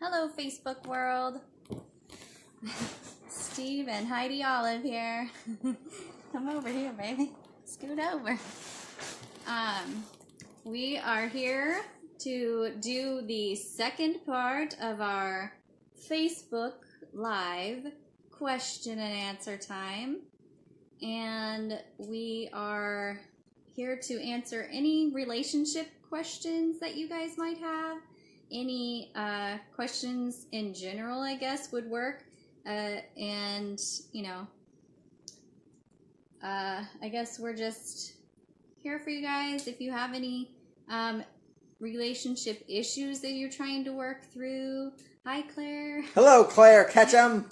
Hello, Facebook world. Steve and Heidi Olive here. Come over here, baby. Scoot over. We are here to do the second part of our Facebook Live question and answer time. And we are here to answer any relationship questions that you guys might have. Any questions in general, I guess, would work. And, you know, I guess we're just here for you guys. If you have any relationship issues that you're trying to work through. Hi, Claire. Hello, Claire Ketchum.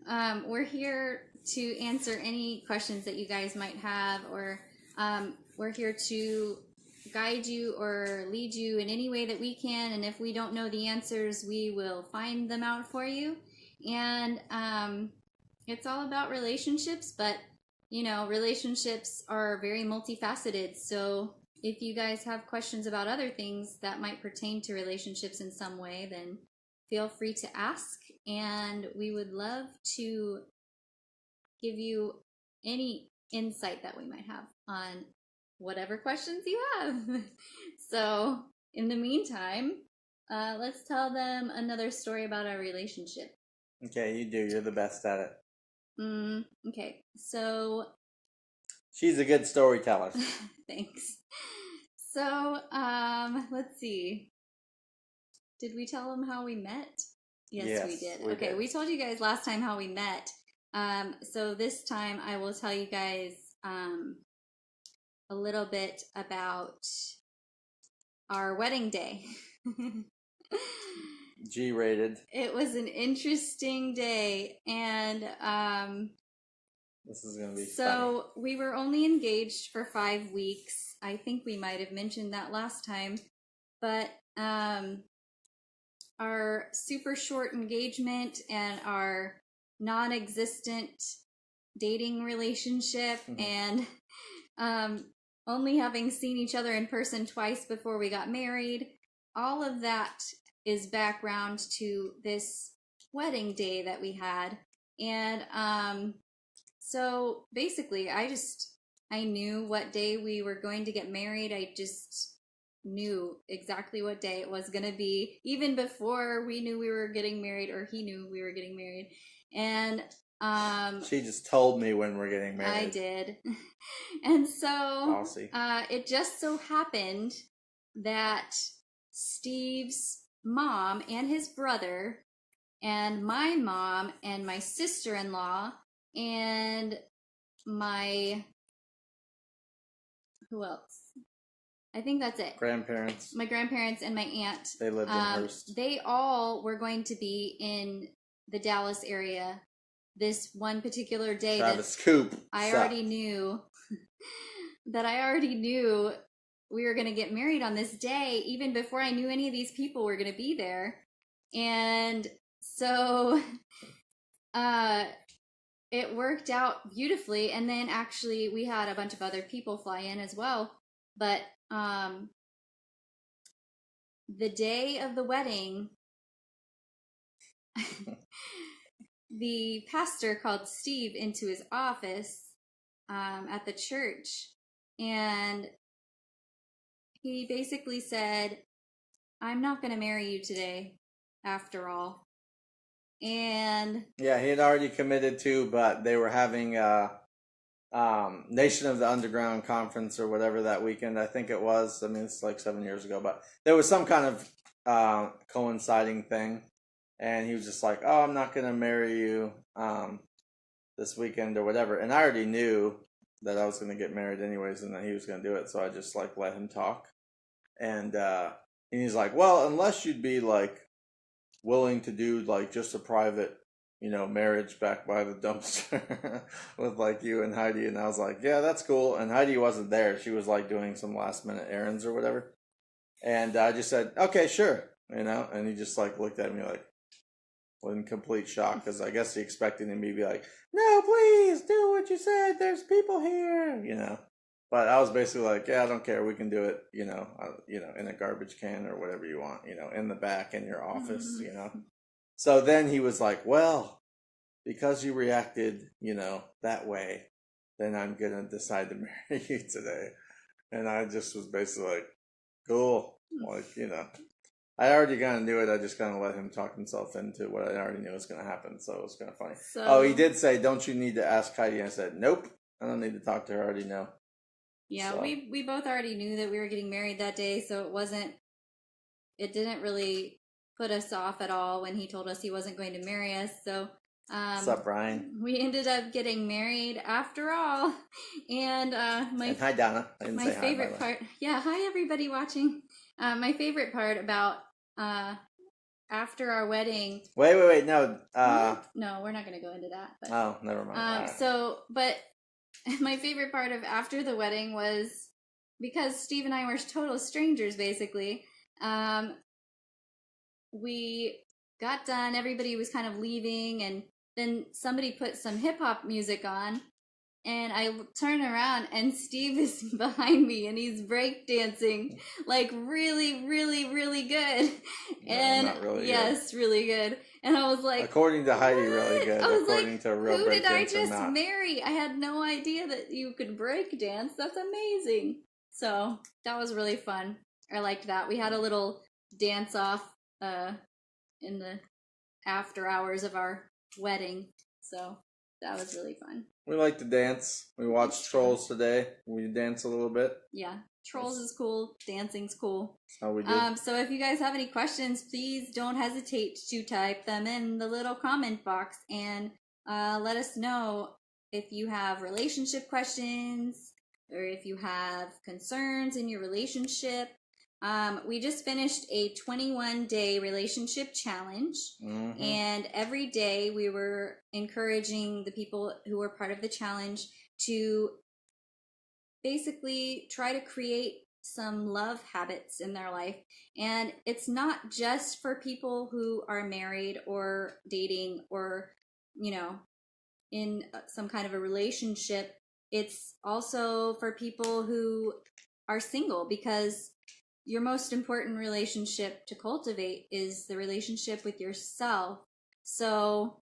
We're here to answer any questions that you guys might have, or we're here to guide you or lead you in any way that we can, and if we don't know the answers, we will find them out for you. And it's all about relationships, but you know, relationships are very multifaceted, so if you guys have questions about other things that might pertain to relationships in some way, then feel free to ask, and we would love to give you any insight that we might have on whatever questions you have. So in the meantime, let's tell them another story about our relationship. Okay, you do. You're the best at it. Okay, so she's a good storyteller. Thanks. So let's see, did we tell them how we met? Yes, we did. Okay, we told you guys last time how we met. So this time I will tell you guys a little bit about our wedding day. G-rated. It was an interesting day, and this is gonna be so funny. We were only engaged for 5 weeks. I think we might have mentioned that last time, but our super short engagement and our non-existent dating relationship, and only having seen each other in person twice before we got married, all of that is background to this wedding day that we had. And so basically I knew what day we were going to get married. I just knew exactly what day it was going to be, even before we knew we were getting married, or he knew we were getting married. And she just told me when we're getting married. I did. And so it just so happened that Steve's mom and his brother and my mom and my sister-in-law and my, who else? I think that's it. Grandparents. My grandparents and my aunt. They lived in Hearst. They all were going to be in the Dallas area this one particular day. Travis Coop. I already knew we were going to get married on this day, even before I knew any of these people were going to be there. And so it worked out beautifully. And then actually we had a bunch of other people fly in as well. But the day of the wedding, the pastor called Steve into his office at the church, and he basically said, "I'm not going to marry you today, after all." And yeah, he had already committed to, but they were having a Nation of the Underground conference or whatever that weekend. I think it was. I mean, it's like 7 years ago, but there was some kind of coinciding thing. And he was just like, "Oh, I'm not going to marry you this weekend or whatever." And I already knew that I was going to get married anyways and that he was going to do it. So I just like let him talk. And he's like, "Well, unless you'd be like willing to do like just a private, you know, marriage back by the dumpster with like you and Heidi." And I was like, "Yeah, that's cool." And Heidi wasn't there. She was like doing some last minute errands or whatever. And I just said, "Okay, sure." You know, and he just like looked at me like, in complete shock, because I guess he expected me to be like, "No, please do what you said. There's people here," you know. But I was basically like, yeah, I don't care. We can do it, in a garbage can or whatever you want, in the back in your office. So then he was like, well, because you reacted, that way, then I'm gonna decide to marry you today. And I just was basically like, cool. Like, I already kind of knew it. I just kind of let him talk himself into what I already knew was going to happen. So it was kind of funny. Oh, he did say, don't you need to ask Heidi? I said, nope. I don't need to talk to her. I already know. Yeah, so. we both already knew that we were getting married that day. So it didn't really put us off at all when he told us he wasn't going to marry us. So what's up, Brian? We ended up getting married after all. And and hi, Donna. I didn't my say favorite hi, part. Yeah, hi everybody watching. My favorite part about after our wedding. Wait. No. No, we're not going to go into that. But, oh, never mind. But my favorite part of after the wedding was because Steve and I were total strangers, basically. We got done. Everybody was kind of leaving, and then somebody put some hip hop music on. And I turn around and Steve is behind me and he's breakdancing like really, really, really good. No, and not really yes, good. Really good. And I was like, according to Heidi, really good. I was according like, to a real who did I breakdancer, just not. marry? I had no idea that you could breakdance. That's amazing. So that was really fun. I liked that. We had a little dance off in the after hours of our wedding. So that was really fun. We like to dance. We watched Trolls today. We dance a little bit. Yeah, Trolls is cool. Dancing's cool. That's how we do. So if you guys have any questions, please don't hesitate to type them in the little comment box and let us know if you have relationship questions or if you have concerns in your relationship. We just finished a 21-day relationship challenge, and every day we were encouraging the people who were part of the challenge to basically try to create some love habits in their life. And it's not just for people who are married or dating or, in some kind of a relationship. It's also for people who are single, because your most important relationship to cultivate is the relationship with yourself. So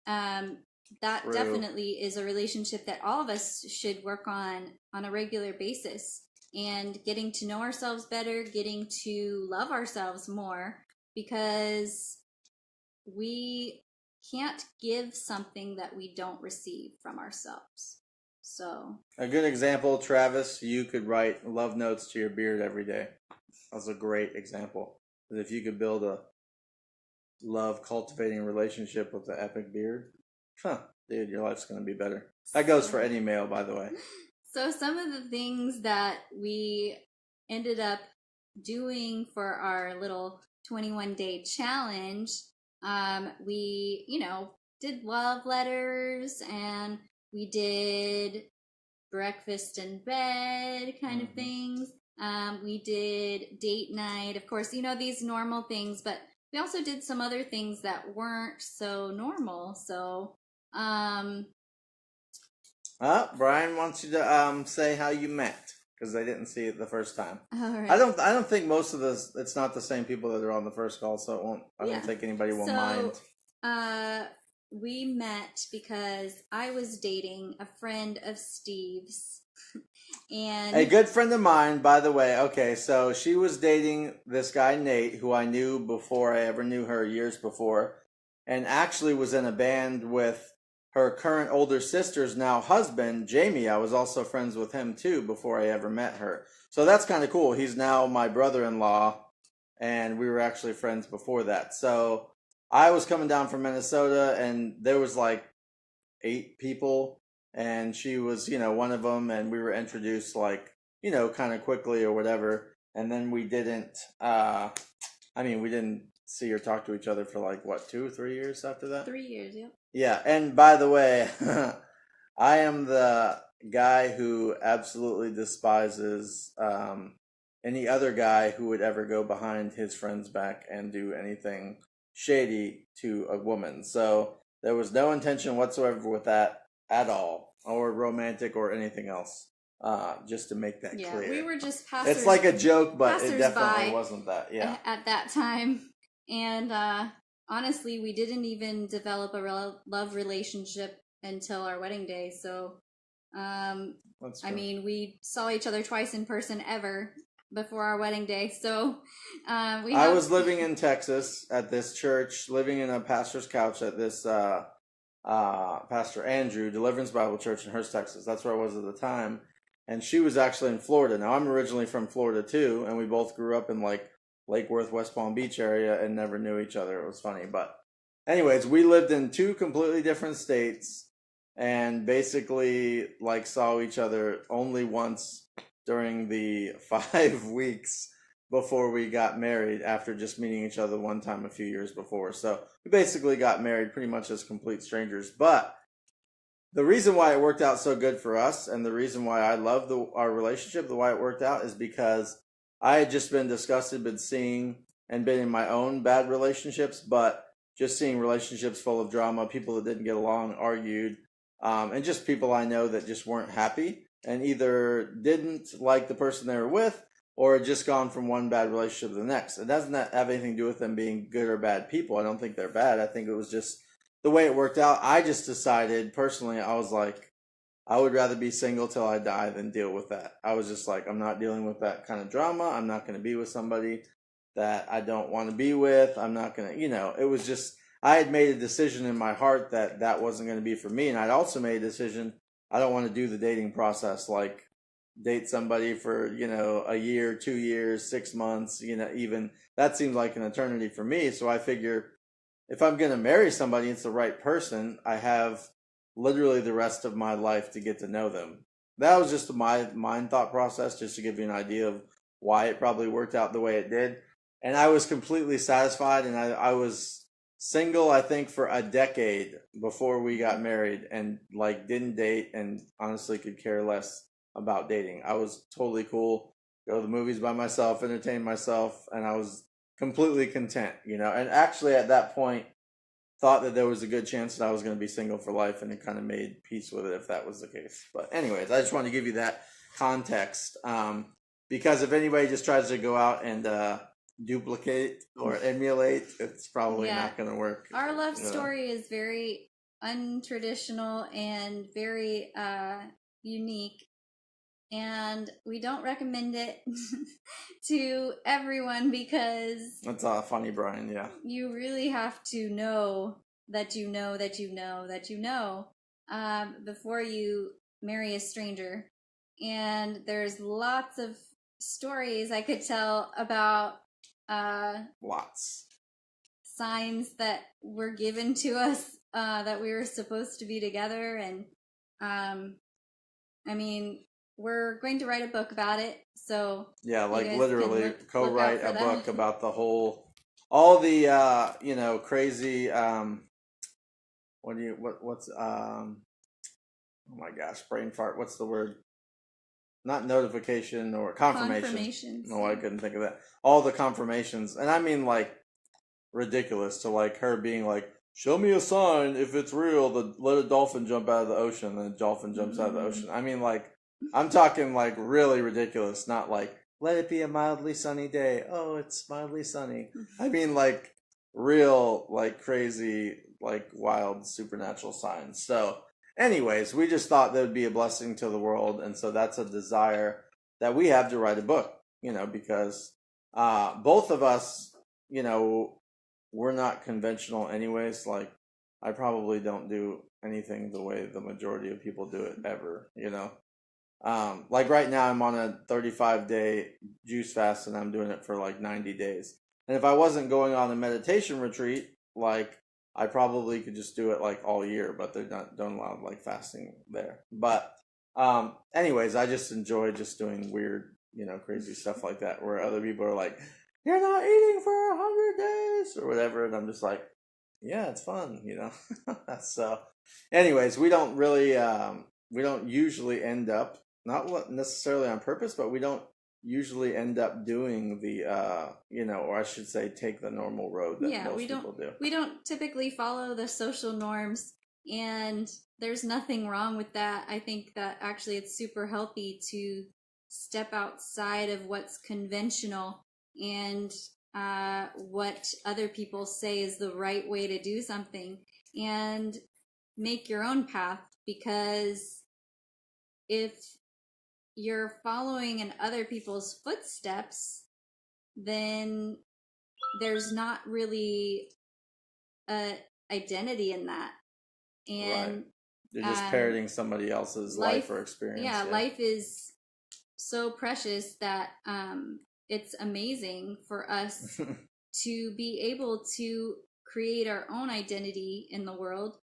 that True. Definitely is a relationship that all of us should work on a regular basis, and getting to know ourselves better, getting to love ourselves more, because we can't give something that we don't receive from ourselves. So a good example, Travis, you could write love notes to your beard every day. That's a great example. If you could build a love cultivating relationship with the epic beard, dude, your life's going to be better. That goes for any male, by the way. So some of the things that we ended up doing for our little 21-day challenge, we, did love letters, and we did breakfast in bed kind of things. We did date night, of course, these normal things, but we also did some other things that weren't so normal. So, Brian wants you to say how you met, because they didn't see it the first time. All right. I don't think most of this, it's not the same people that are on the first call, so it won't. I don't think anybody will mind. We met because I was dating a friend of Steve's. And a good friend of mine, by the way. Okay, so she was dating this guy, Nate, who I knew before I ever knew her, years before, and actually was in a band with her current older sister's now husband, Jamie. I was also friends with him too before I ever met her. So that's kind of cool. He's now my brother-in-law, and we were actually friends before that. So I was coming down from Minnesota, and there was like 8 people, and she was, one of them, and we were introduced kind of quickly or whatever. And then we didn't, we didn't see or talk to each other for 2 or 3 years after that? 3 years, yep. Yeah, and by the way, I am the guy who absolutely despises any other guy who would ever go behind his friend's back and do anything shady to a woman. So there was no intention whatsoever with that at all, or romantic or anything else. Just to make that clear. We were just It's like a joke, but it definitely passersby wasn't that. Yeah. at that time. And honestly, we didn't even develop a love relationship until our wedding day. So, I mean, we saw each other twice in person ever before our wedding day. So, I was living in Texas at this church, living in a pastor's couch at this Pastor Andrew Deliverance Bible Church in Hurst, Texas. That's where I was at the time. And she was actually in Florida. Now, I'm originally from Florida, too, and we both grew up in, like, Lake Worth, West Palm Beach area and never knew each other. It was funny. But anyways, we lived in two completely different states and basically, like, saw each other only once during the 5 weeks before we got married after just meeting each other one time a few years before. So we basically got married pretty much as complete strangers. But the reason why it worked out so good for us, and the reason why I love our relationship, the way it worked out, is because I had just been disgusted, been seeing, and been in my own bad relationships, but just seeing relationships full of drama, people that didn't get along, argued, and just people I know that just weren't happy and either didn't like the person they were with or had just gone from one bad relationship to the next. It doesn't have anything to do with them being good or bad people. I don't think they're bad. I think it was just the way it worked out. I just decided personally, I was like, I would rather be single till I die than deal with that. I was just like, I'm not dealing with that kind of drama. I'm not going to be with somebody that I don't want to be with. I'm not going to, it was just, I had made a decision in my heart that that wasn't going to be for me. And I'd also made a decision, I don't want to do the dating process, like date somebody for, a year, 2 years, 6 months, even that seemed like an eternity for me. So I figure, if I'm going to marry somebody, it's the right person. I have literally the rest of my life to get to know them. That was just my mind thought process, just to give you an idea of why it probably worked out the way it did. And I was completely satisfied, and I was single, I think, for a decade before we got married, and like didn't date, and honestly could care less about dating. I was totally cool, go to the movies by myself, entertain myself, and I was completely content, and actually at that point thought that there was a good chance that I was going to be single for life, and it kind of made peace with it if that was the case. But anyways, I just wanted to give you that context, because if anybody just tries to go out and duplicate or emulate, it's probably not going to work. Our love story is very untraditional and very unique, and we don't recommend it to everyone because that's funny, Brian. Yeah, you really have to know that you know before you marry a stranger. And there's lots of stories I could tell about lots signs that were given to us that we were supposed to be together. And I mean, we're going to write a book about it. So yeah, like literally co-write a book about all the crazy oh my gosh, brain fart, what's the word? Not notification or confirmation. No, I couldn't think of that. All the confirmations. And I mean, like, ridiculous to, like, her being like, show me a sign if it's real, let a dolphin jump out of the ocean, and a dolphin jumps out of the ocean. I mean, like, I'm talking, like, really ridiculous, not like, let it be a mildly sunny day. Oh, it's mildly sunny. I mean, like, real, like, crazy, like, wild supernatural signs. So anyways, we just thought that would be a blessing to the world, and so that's a desire that we have to write a book, because both of us, we're not conventional anyways. Like, I probably don't do anything the way the majority of people do it ever, like right now I'm on a 35-day juice fast, and I'm doing it for like 90 days. And if I wasn't going on a meditation retreat, like, I probably could just do it like all year, but they're don't allow like fasting there. But anyways, I just enjoy just doing weird, crazy stuff like that, where other people are like, you're not eating for 100 days or whatever, and I'm just like, yeah, it's fun, So anyways, we don't really we don't usually end up, not necessarily on purpose, but we don't usually end up doing the or I should say take the normal road that most people do. We don't typically follow the social norms And there's nothing wrong with that. I think that actually it's super healthy to step outside of what's conventional and what other people say is the right way to do something, and make your own path. Because if you're following in other people's footsteps, then there's not really a identity in that. Right. And You're just parroting somebody else's life or experience. Yeah, life is so precious that it's amazing for us to be able to create our own identity in the world,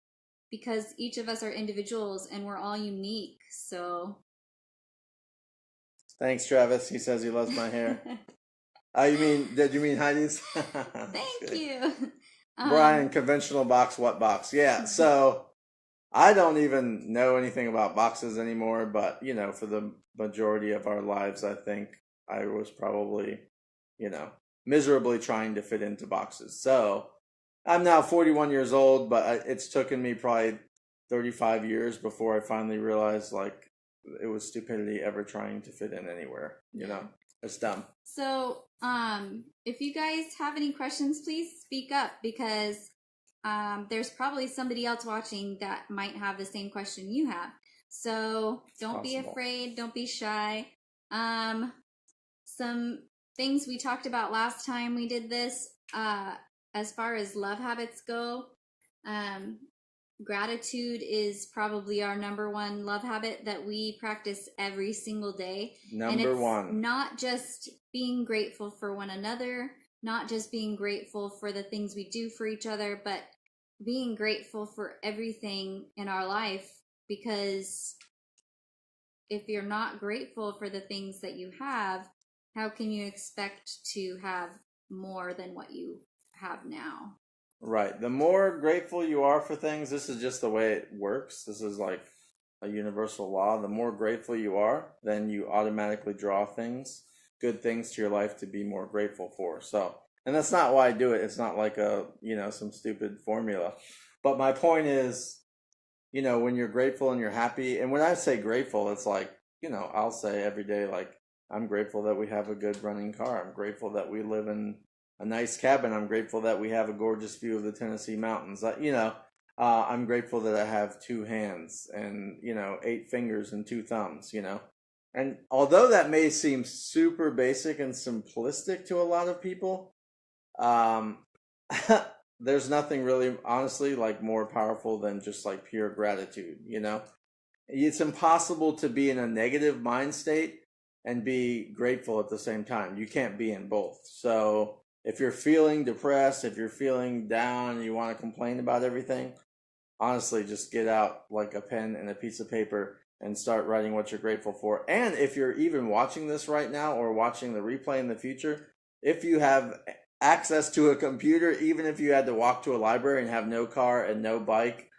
because each of us are individuals and we're all unique. So thanks, Travis. He says he loves my hair. Did you mean Heidi's? Thank you. Brian, conventional box, what box? Yeah, so I don't even know anything about boxes anymore, but, for the majority of our lives, I think I was probably, miserably trying to fit into boxes. So I'm now 41 years old, but it's taken me probably 35 years before I finally realized, like, it was stupidity ever trying to fit in anywhere, It's dumb. So, if you guys have any questions, please speak up, because there's probably somebody else watching that might have the same question you have. So don't be afraid. Don't be shy. Some things we talked about last time we did this, as far as love habits go, gratitude is probably our number one love habit that we practice every single day. Number one. Not just being grateful for one another, not just being grateful for the things we do for each other, but being grateful for everything in our life. Because if you're not grateful for the things that you have, how can you expect to have more than what you have now? Right. The more grateful you are for things, this is just the way it works. This is like a universal law. The more grateful you are, then you automatically draw good things to your life to be more grateful for. So, and that's not why I do it. It's not like some stupid formula. But my point is, when you're grateful and you're happy, and when I say grateful, it's like, I'll say every day, like, I'm grateful that we have a good running car. I'm grateful that we live in a nice cabin. I'm grateful that we have a gorgeous view of the Tennessee mountains. I'm grateful that I have 2 hands and, 8 fingers and 2 thumbs, And although that may seem super basic and simplistic to a lot of people, there's nothing really, honestly, like more powerful than just like pure gratitude, It's impossible to be in a negative mind state and be grateful at the same time. You can't be in both. So if you're feeling depressed, if you're feeling down, and you want to complain about everything, honestly, just get out like a pen and a piece of paper and start writing what you're grateful for. And if you're even watching this right now or watching the replay in the future, if you have access to a computer, even if you had to walk to a library and have no car and no bike,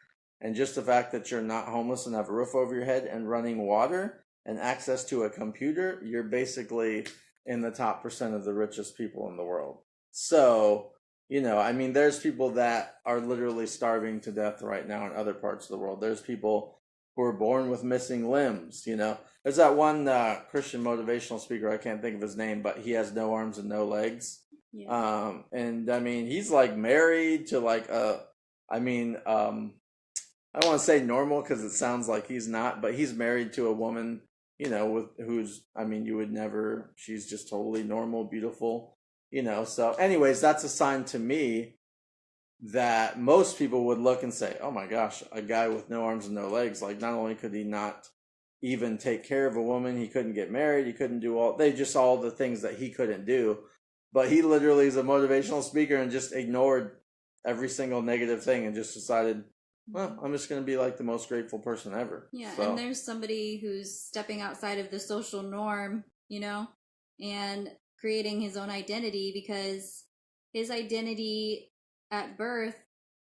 and just the fact that you're not homeless and have a roof over your head and running water and access to a computer, you're basically in the top % of the richest people in the world. So, there's people that are literally starving to death right now in other parts of the world. There's people who are born with missing limbs, There's that one Christian motivational speaker, I can't think of his name, but he has no arms and no legs. Yeah. He's like married to like I don't want to say normal because it sounds like he's not, but he's married to a woman, you would never, she's just totally normal, beautiful, So anyways, that's a sign to me that most people would look and say, oh my gosh, a guy with no arms and no legs, like not only could he not even take care of a woman, he couldn't get married, he couldn't do all the things that he couldn't do, but he literally is a motivational speaker and just ignored every single negative thing and just decided, well, I'm just going to be like the most grateful person ever. Yeah, so. And there's somebody who's stepping outside of the social norm, and creating his own identity, because his identity at birth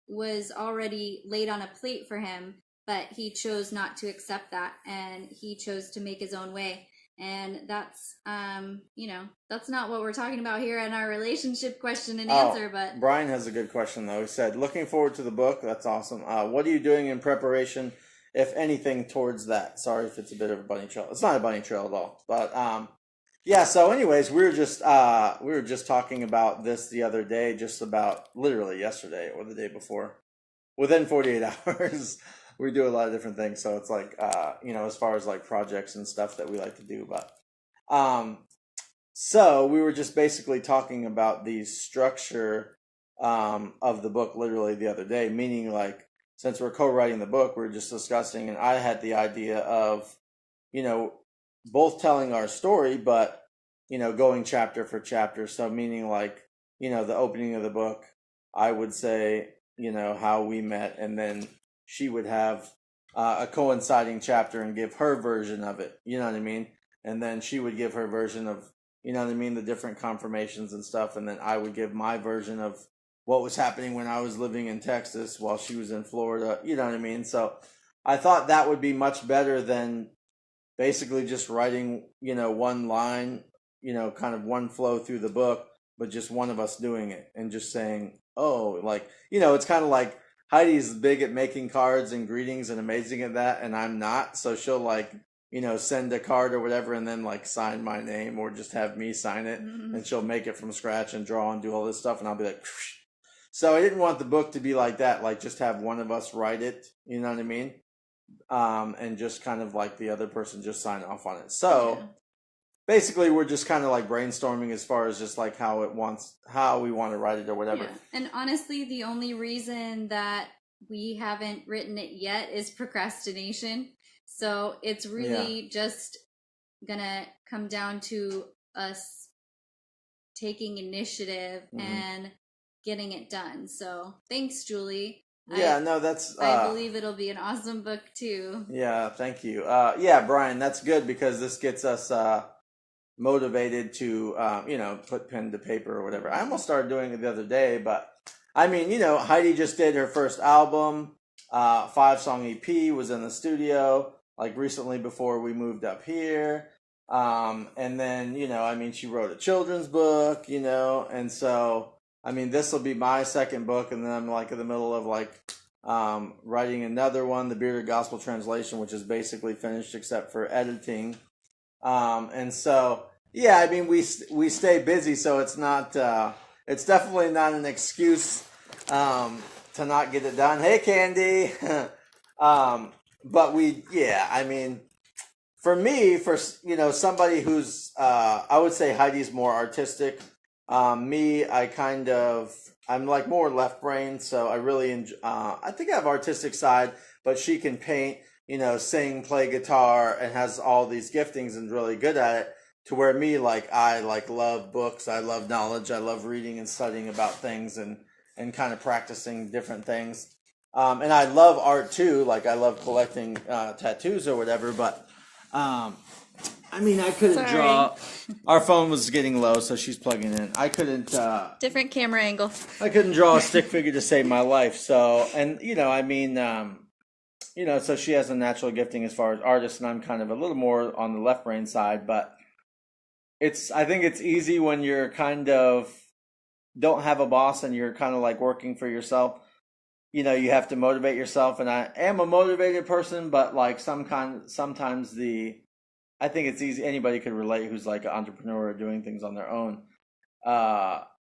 was already laid on a plate for him, but he chose not to accept that, and he chose to make his own way. And that's, that's not what we're talking about here in our relationship question and Oh, answer, but Brian has a good question though. He said, "Looking forward to the book. That's awesome. What are you doing in preparation, if anything, towards that?" Sorry if it's a bit of a bunny trail. It's not a bunny trail at all. But yeah. So, anyways, we were just talking about this the other day, just about literally yesterday or the day before. Within 48 hours, we do a lot of different things. So it's like as far as like projects and stuff that we like to do, but um, so we were just basically talking about the structure of the book literally the other day, meaning like since we're co-writing the book, we are just discussing, and I had the idea of, you know, both telling our story, but going chapter for chapter. So meaning like, the opening of the book, I would say, how we met, and then she would have a coinciding chapter and give her version of it. You know what I mean? And then she would give her version of, the different confirmations and stuff. And then I would give my version of what was happening when I was living in Texas while she was in Florida. You know what I mean? So I thought that would be much better than basically just writing, one line, kind of one flow through the book, but just one of us doing it and just saying, oh, like, it's kind of like Heidi's big at making cards and greetings and amazing at that, and I'm not. So she'll like, send a card or whatever and then like sign my name or just have me sign it, and she'll make it from scratch and draw and do all this stuff, and I'll be like, whoosh. So I didn't want the book to be like that, like just have one of us write it, you know what I mean? And just kind of like the other person just sign off on it. So basically, we're just kind of like brainstorming as far as just like how we want to write it or whatever. Yeah. And honestly, the only reason that we haven't written it yet is procrastination. So it's really just gonna come down to us taking initiative and getting it done. So thanks, Julie. Yeah, no, that's. I believe it'll be an awesome book too. Yeah, thank you. Yeah, Brian, that's good because this gets us motivated to, put pen to paper or whatever. I almost started doing it the other day, but I mean, Heidi just did her first album, 5-song EP, was in the studio like recently before we moved up here. And then, she wrote a children's book, and so. I mean, this will be my second book, and then I'm like in the middle of like writing another one, the Bearded Gospel Translation, which is basically finished except for editing. And so, yeah, I mean, we stay busy, so it's not, it's definitely not an excuse to not get it done. Hey, Candy. But I mean, for me, somebody who's, I would say Heidi's more artistic. Me, I'm like more left brain, so I really enjoy, I think I have artistic side, but she can paint, sing, play guitar, and has all these giftings and really good at it, to where me, like, I like love books, I love knowledge, I love reading and studying about things and kind of practicing different things. And I love art too, like I love collecting tattoos or whatever, but I mean, I couldn't draw. Our phone was getting low, so she's plugging in. I couldn't. Different camera angle. I couldn't draw a stick figure to save my life. So, and so she has a natural gifting as far as artist, and I'm kind of a little more on the left brain side. But I think it's easy when you're kind of don't have a boss and you're kind of like working for yourself. You have to motivate yourself, and I am a motivated person, but like sometimes I think it's easy. Anybody could relate who's like an entrepreneur or doing things on their own.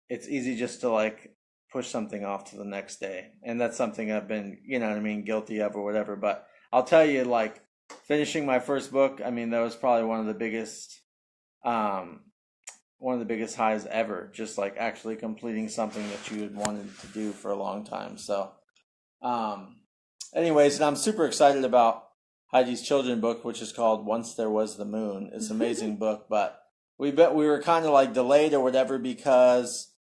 It's easy just to like push something off to the next day. And that's something I've been, guilty of or whatever. But I'll tell you, like finishing my first book, I mean, that was probably one of the biggest highs ever. Just like actually completing something that you had wanted to do for a long time. So, anyways, and I'm super excited about Heidi's children book, which is called Once There Was the Moon. It's an amazing book, but we were kind of like delayed or whatever because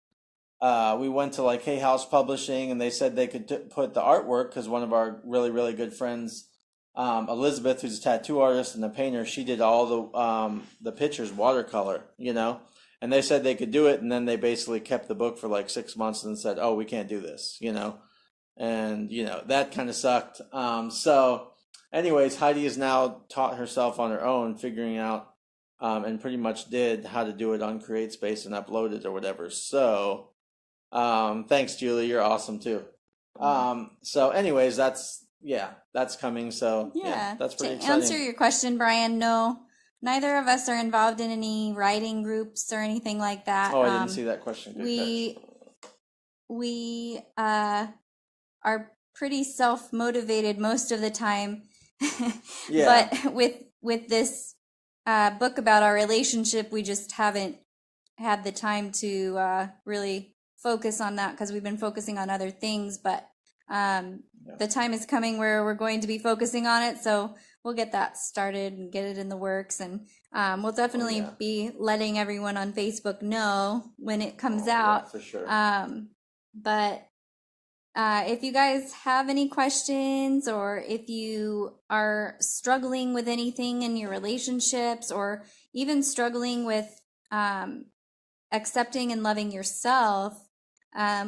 we went to like Hay House Publishing, and they said they could put the artwork because one of our really, really good friends, Elizabeth, who's a tattoo artist and a painter, she did all the pictures watercolor, and they said they could do it, and then they basically kept the book for like 6 months and said, oh, we can't do this, and that kind of sucked. So anyways, Heidi has now taught herself on her own, figuring out and pretty much did how to do it on CreateSpace and upload it or whatever. So thanks, Julie. You're awesome too. So anyways, that's coming. So yeah, that's pretty To exciting. answer your question, Brian, no, neither of us are involved in any writing groups or anything like that. Oh, I didn't see that question. Good we catch. we are pretty self-motivated most of the time. Yeah. But with this book about our relationship, we just haven't had the time to really focus on that because we've been focusing on other things. But the time is coming where we're going to be focusing on it, so we'll get that started and get it in the works, and we'll definitely be letting everyone on Facebook know when it comes out. Yeah, for sure. But if you guys have any questions, or if you are struggling with anything in your relationships, or even struggling with accepting and loving yourself,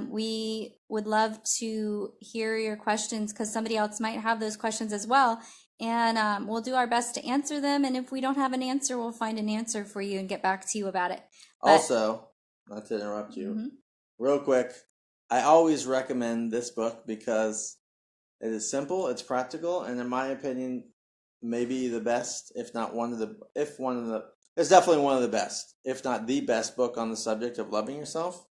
we would love to hear your questions because somebody else might have those questions as well. And we'll do our best to answer them. And if we don't have an answer, we'll find an answer for you and get back to you about it. But, also, not to interrupt you, real quick, I always recommend this book because it is simple, it's practical, and in my opinion, maybe the best, if not it's definitely one of the best, if not the best book on the subject of loving yourself.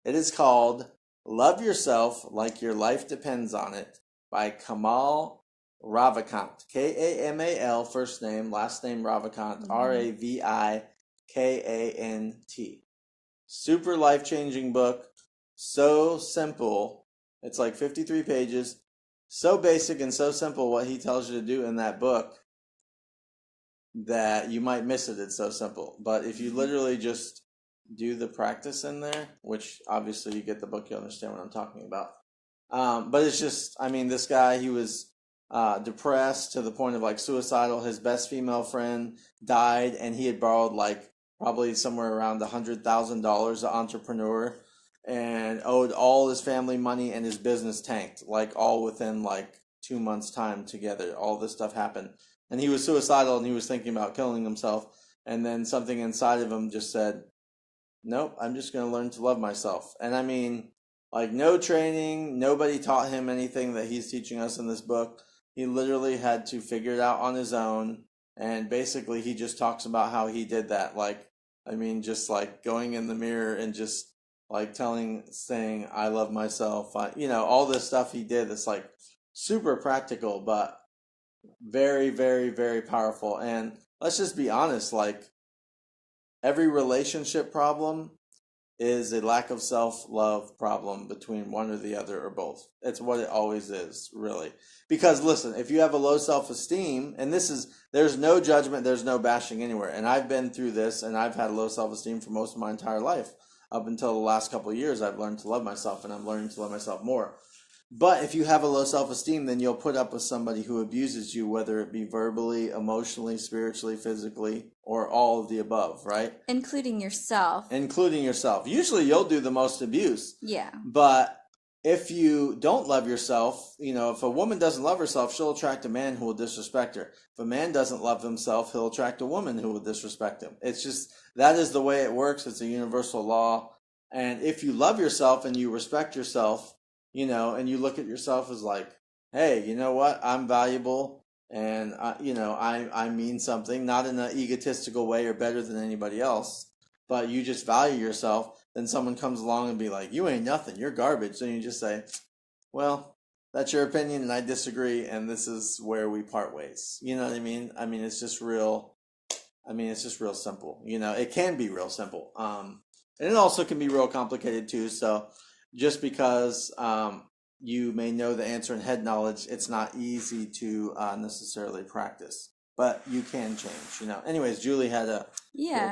It is called Love Yourself Like Your Life Depends on It by Kamal Ravikant. Kamal, first name, last name Ravikant, Ravikant. Super life-changing book. So simple. It's like 53 pages. So basic and so simple what he tells you to do in that book that you might miss it. It's so simple. But if you literally just do the practice in there, which obviously you get the book, you understand what I'm talking about. But it's just, I mean, this guy, he was depressed to the point of like suicidal. His best female friend died, and he had borrowed like probably somewhere around $100,000, an entrepreneur, and owed all his family money, and his business tanked, like all within like 2 months' time together. All this stuff happened. And he was suicidal, and he was thinking about killing himself. And then something inside of him just said, nope, I'm just going to learn to love myself. And I mean, like, no training, nobody taught him anything that he's teaching us in this book. He literally had to figure it out on his own. And basically, he just talks about how he did that. Like, I mean, just like going in the mirror and just like saying, I love myself. All this stuff he did. It's like super practical, but very, very, very powerful. And let's just be honest, like, every relationship problem is a lack of self-love problem between one or the other or both. It's what it always is, really. Because listen, if you have a low self-esteem, and there's no judgment, there's no bashing anywhere. And I've been through this, and I've had low self-esteem for most of my entire life. Up until the last couple of years, I've learned to love myself, and I'm learning to love myself more. But if you have a low self-esteem, then you'll put up with somebody who abuses you, whether it be verbally, emotionally, spiritually, physically, or all of the above, right? Including yourself. Including yourself. Usually you'll do the most abuse. Yeah. But if you don't love yourself, if a woman doesn't love herself, she'll attract a man who will disrespect her. If a man doesn't love himself, he'll attract a woman who will disrespect him. It's just, that is the way it works. It's a universal law. And if you love yourself and you respect yourself, and you look at yourself as like, hey, you know what? I'm valuable, and I mean something, not in an egotistical way or better than anybody else, but you just value yourself. Then someone comes along and be like, you ain't nothing, you're garbage. Then you just say, well, that's your opinion, and I disagree, and this is where we part ways. You know what I mean? I mean, it's just real. It's just real simple. It can be real simple. And it also can be real complicated too. So just because you may know the answer in head knowledge, it's not easy to necessarily practice. But you can change, Anyways, Julie had a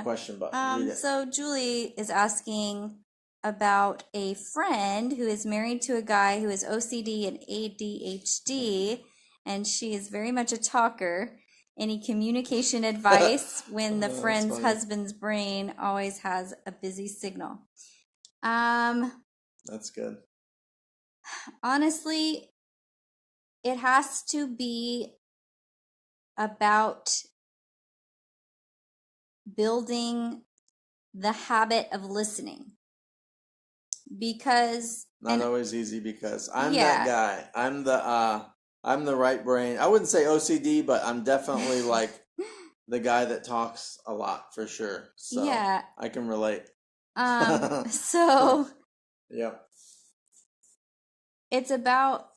question, but read it. So Julie is asking about a friend who is married to a guy who is OCD and ADHD, and she is very much a talker. Any communication advice when the friend's husband's brain always has a busy signal? That's good. Honestly, it has to be about building the habit of listening. Because not always easy because I'm yeah. that guy. I'm the right brain. I wouldn't say OCD, but I'm definitely like the guy that talks a lot for sure. So yeah. I can relate. So Yep. it's about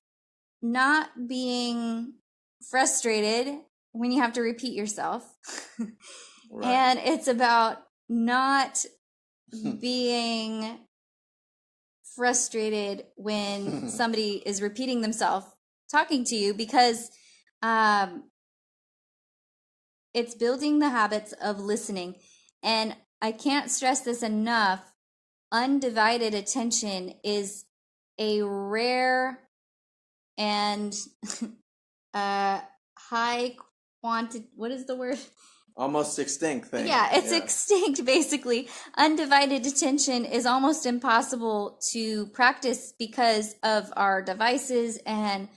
not being frustrated when you have to repeat yourself. Right. And it's about not being frustrated when somebody is repeating themselves talking to you, because it's building the habits of listening. And I can't stress this enough. Undivided attention is a rare and high quantity. What is the word? Almost extinct thing. Yeah, it's extinct, basically. Undivided attention is almost impossible to practice because of our devices and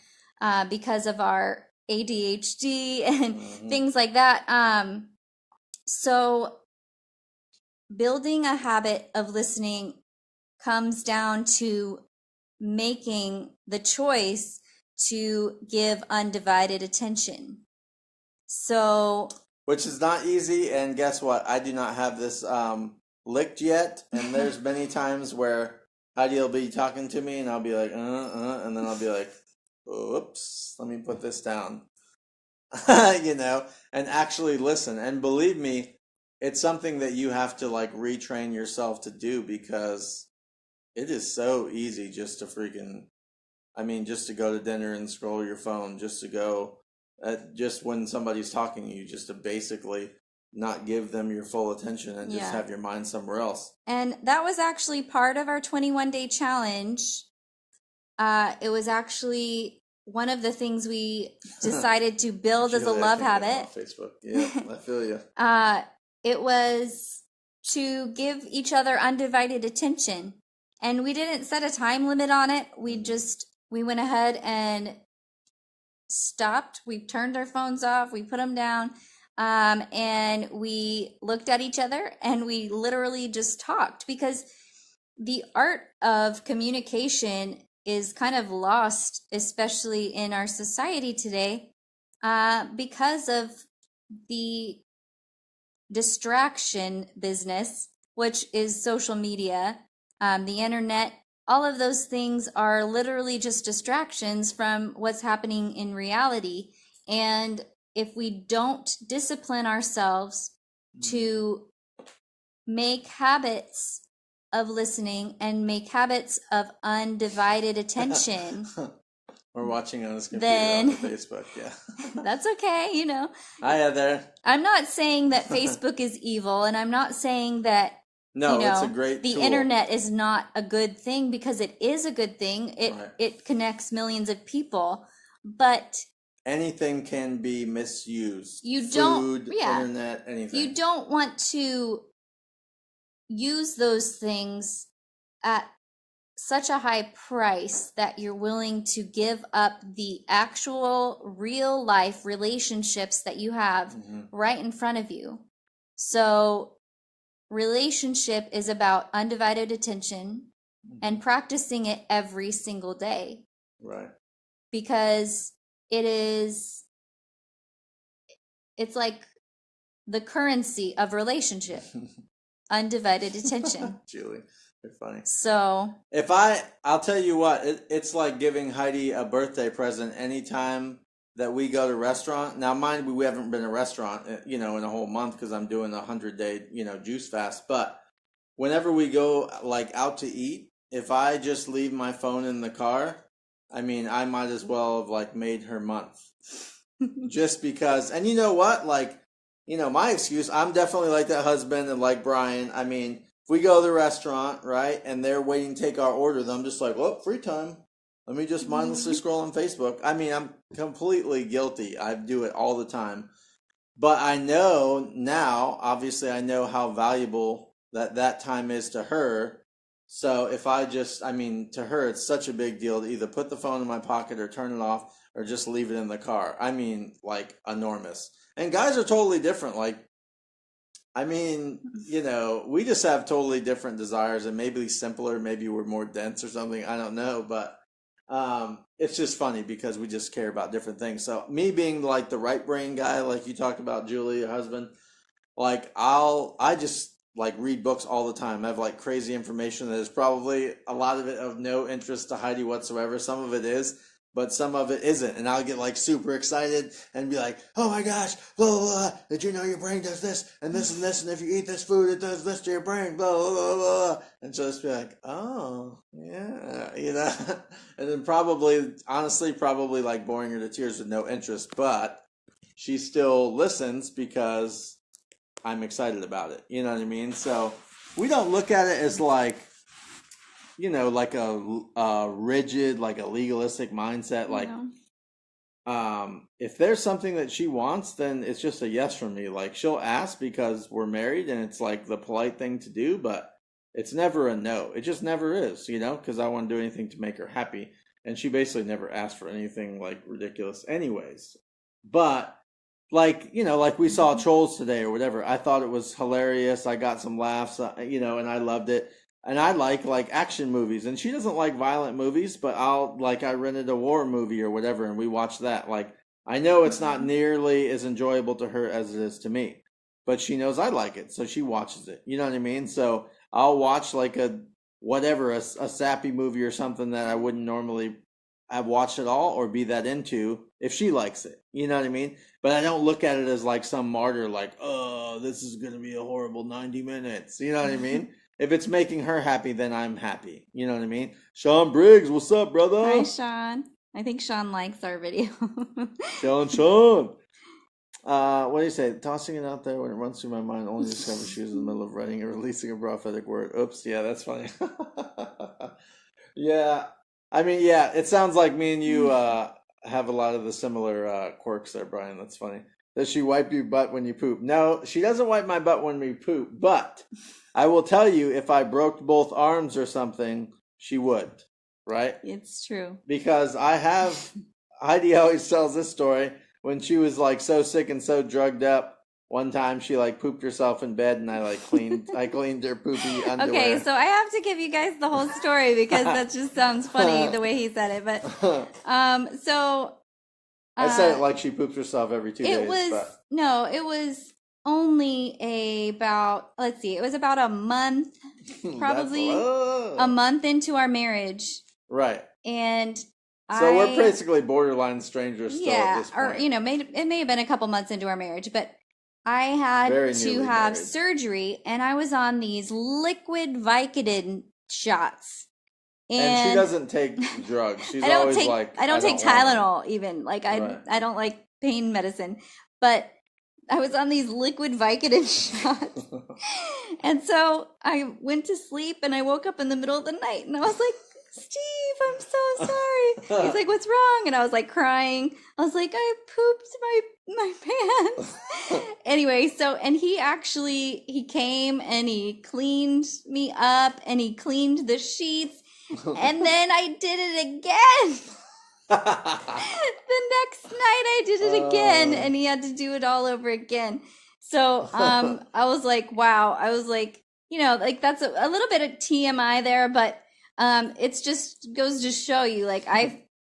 because of our ADHD and things like that. So building a habit of listening comes down to making the choice to give undivided attention. So, which is not easy, and guess what? I do not have this licked yet, and there's many times where Heidi will be talking to me, and I'll be like, and then I'll be like, oops, let me put this down, and actually listen. And believe me, it's something that you have to like retrain yourself to do, because it is so easy just to just to go to dinner and scroll your phone, just to go, just when somebody's talking to you, just to basically not give them your full attention and just have your mind somewhere else. And that was actually part of our 21-day challenge. It was actually one of the things we decided to build as a love habit. Facebook. Yeah, I feel you. It was to give each other undivided attention. And we didn't set a time limit on it. We went ahead and stopped. We turned our phones off. We put them down. And we looked at each other and we literally just talked, because the art of communication is kind of lost, especially in our society today, because of the distraction business, which is social media, the internet. All of those things are literally just distractions from what's happening in reality. And if we don't discipline ourselves to make habits of listening and make habits of undivided attention, we're watching on this computer on the Facebook, yeah. That's okay, Hi there. I'm not saying that Facebook is evil, and I'm not saying that it's a great the tool. internet is not a good thing, because it is a good thing. It connects millions of people, but anything can be misused. Food, internet, anything. You don't want to use those things at such a high price that you're willing to give up the actual real life relationships that you have right in front of you. So relationship is about undivided attention and practicing it every single day. Right. Because it's like the currency of relationship. Undivided attention. Julie, you're funny. So I'll tell you what, it's like giving Heidi a birthday present anytime that we go to a restaurant. Now, mind we haven't been to a restaurant, in a whole month, because I'm doing a 100-day, juice fast. But whenever we go like out to eat, if I just leave my phone in the car, I might as well have like made her month. Just because, and you know what, like, my excuse, I'm definitely like that husband and like Brian. If we go to the restaurant, right, and they're waiting to take our order, then I'm just like, well, free time. Let me just mindlessly scroll on Facebook. I'm completely guilty. I do it all the time. But I know now, obviously, I know how valuable that time is to her. So if I just, to her, it's such a big deal to either put the phone in my pocket or turn it off or just leave it in the car. Like enormous. And guys are totally different. Like, I mean, we just have totally different desires and maybe simpler, maybe we're more dense or something. I don't know, but it's just funny because we just care about different things. So me being like the right brain guy, like you talked about, Julie, your husband, like I just like read books all the time. I have like crazy information that is probably a lot of it of no interest to Heidi whatsoever. Some of it is, but some of it isn't. And I'll get like super excited and be like, "Oh my gosh, blah blah blah! Did you know your brain does this and this and this? And if you eat this food, it does this to your brain, blah blah blah blah." And just be like, "Oh yeah," And then probably, honestly, probably like boring her to tears with no interest, but she still listens because I'm excited about it. You know what I mean? So we don't look at it as like, like a rigid, like a legalistic mindset. Like, if there's something that she wants, then it's just a yes from me. Like she'll ask because we're married and it's like the polite thing to do, but it's never a no. It just never is, because I want to do anything to make her happy. And she basically never asked for anything like ridiculous anyways. But like we saw Trolls today or whatever. I thought it was hilarious. I got some laughs, and I loved it. And I like action movies, and she doesn't like violent movies, but I rented a war movie or whatever, and we watched that. Like, I know it's not nearly as enjoyable to her as it is to me, but she knows I like it, so she watches it. You know what I mean? So I'll watch like a sappy movie or something that I wouldn't normally have watched at all or be that into if she likes it. You know what I mean? But I don't look at it as like some martyr, like, oh, this is going to be a horrible 90 minutes. You know what I mean? If it's making her happy, then I'm happy. You know what I mean? Sean Briggs, what's up, brother? Hi, Sean. I think Sean likes our video. Sean. What do you say? Tossing it out there when it runs through my mind, only discover she was in the middle of writing and releasing a prophetic word. Oops, yeah, that's funny. Yeah. I mean, yeah, it sounds like me and you have a lot of the similar quirks there, Brian. That's funny. Does she wipe your butt when you poop? No, she doesn't wipe my butt when we poop, but I will tell you if I broke both arms or something, she would, right? It's true. Because Heidi always tells this story when she was like so sick and so drugged up. One time she like pooped herself in bed and I cleaned her poopy underwear. Okay, so I have to give you guys the whole story because that just sounds funny the way he said it. But so I said it like she poops herself every 2 days. It was only it was about a month, probably a month into our marriage. Right. And so we're basically borderline strangers still at this point. Or it may have been a couple months into our marriage, but I had to have surgery, and I was on these liquid Vicodin shots. And she doesn't take drugs. She's always like, I don't take Tylenol even. Like I don't like pain medicine, but I was on these liquid Vicodin shots. And so I went to sleep and I woke up in the middle of the night and I was like, Steve, I'm so sorry. He's like, what's wrong? And I was like crying. I was like, I pooped my pants. Anyway, and he came and he cleaned me up and he cleaned the sheets. And then I did it again. The next night I did it again and he had to do it all over again. So I was like, wow. I was like, that's a little bit of TMI there, but it's just goes to show you, like,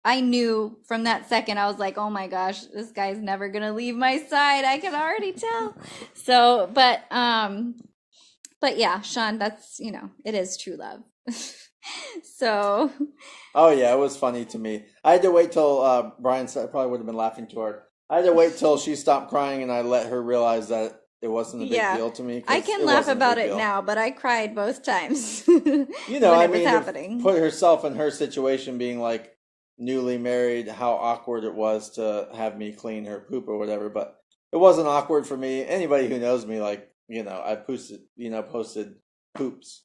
I knew from that second, I was like, oh my gosh, this guy's never gonna leave my side. I can already tell. So, but yeah, Sean, that's, it is true love. So. Oh yeah, it was funny to me. I had to wait till Brian said, I probably would have been laughing too hard. I had to wait till she stopped crying and I let her realize that it wasn't a big deal to me. I can laugh about it now, but I cried both times. Was happening. Put herself in her situation, being like newly married, how awkward it was to have me clean her poop or whatever. But it wasn't awkward for me. Anybody who knows me, I posted poops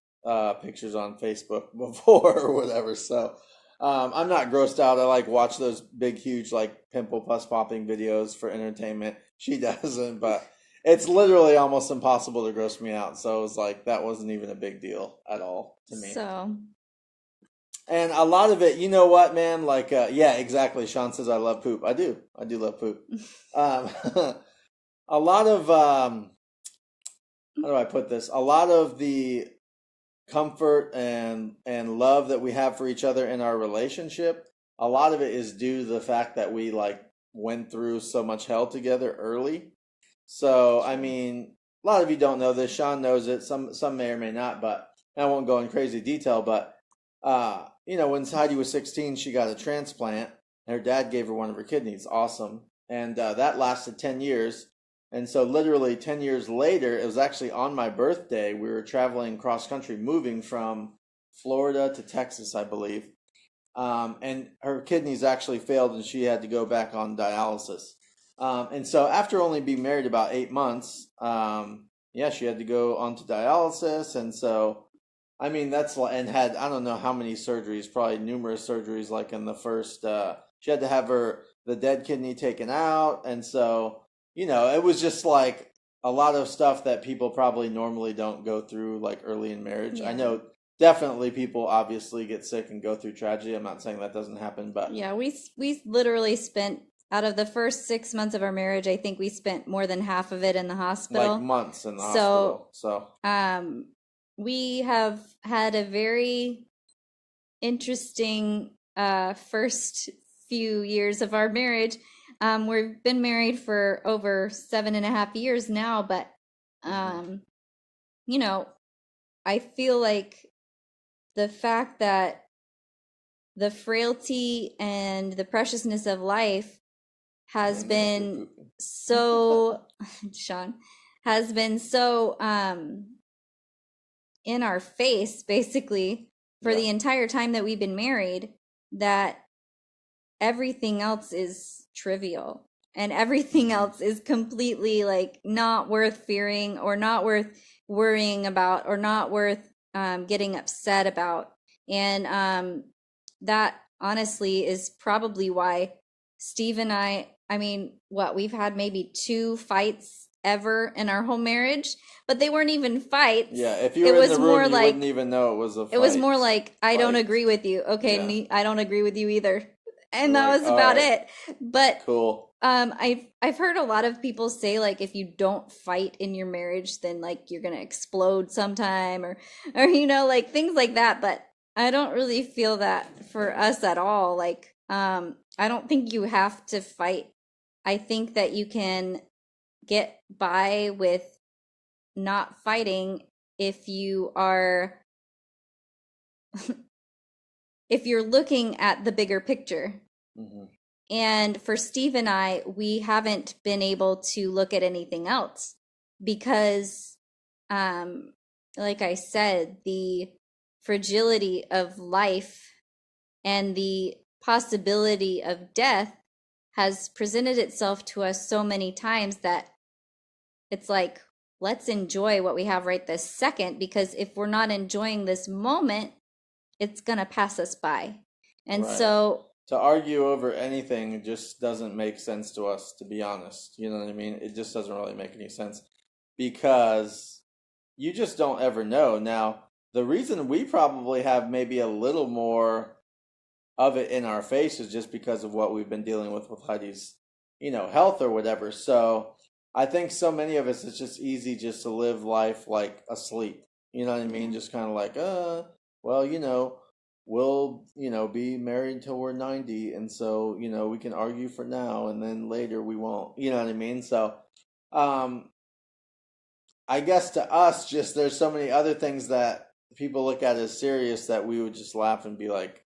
pictures on Facebook before or whatever. So I'm not grossed out. I watch those big, huge pimple pus popping videos for entertainment. She doesn't, but. It's literally almost impossible to gross me out. So it was that wasn't even a big deal at all to me. So. And a lot of it, you know what, man? Yeah, exactly. Sean says I love poop. I do love poop. A lot of how do I put this? A lot of the comfort and love that we have for each other in our relationship, a lot of it is due to the fact that we like went through so much hell together early. So, I mean, a lot of you don't know this. Sean knows it. Some may or may not, but I won't go in crazy detail. But when Heidi was 16, she got a transplant, and her dad gave her one of her kidneys. Awesome, and that lasted 10 years. And so, literally 10 years later, it was actually on my birthday. We were traveling cross country, moving from Florida to Texas, I believe. And her kidneys actually failed, and she had to go back on dialysis. And so after only being married about 8 months, she had to go onto dialysis. And so, I mean, and had, I don't know how many surgeries, probably numerous surgeries, like in the first, she had to have the dead kidney taken out. And so, it was just like a lot of stuff that people probably normally don't go through like early in marriage. Yeah. I know definitely people obviously get sick and go through tragedy. I'm not saying that doesn't happen, but yeah, we literally spent, out of the first 6 months of our marriage, I think we spent more than half of it in the hospital. like months in the hospital. So we have had a very interesting first few years of our marriage. We've been married for over 7.5 years now, but I feel like the fact that the frailty and the preciousness of life has been so Sean has been so in our face basically for the entire time that we've been married, that everything else is trivial and everything else is completely like not worth fearing or not worth worrying about or not worth getting upset about. And that honestly is probably why Steve and I mean, we've had maybe 2 fights ever in our whole marriage, but they weren't even fights. Yeah, if you were in the room, you wouldn't even know it was a fight. It was more like, I don't agree with you. Okay, I don't agree with you either. And that was about it. But cool. I've heard a lot of people say, like, if you don't fight in your marriage, then like you're gonna explode sometime, or like things like that. But I don't really feel that for us at all. Like, I don't think you have to fight. I think that you can get by with not fighting if you are if you're looking at the bigger picture. Mm-hmm. And for Steve and I, we haven't been able to look at anything else because, like I said, the fragility of life and the possibility of death has presented itself to us so many times that it's like, let's enjoy what we have right this second, because if we're not enjoying this moment, it's going to pass us by. And so to argue over anything just doesn't make sense to us, to be honest. You know what I mean? It just doesn't really make any sense because you just don't ever know. Now, the reason we probably have maybe a little more of it in our face is just because of what we've been dealing with Heidi's, health or whatever. So I think so many of us, it's just easy just to live life like asleep. You know what I mean? Just kind of like, well, we'll, be married till we're 90. And so, we can argue for now and then later we won't, you know what I mean? So, I guess to us, just there's so many other things that people look at as serious that we would just laugh and be like,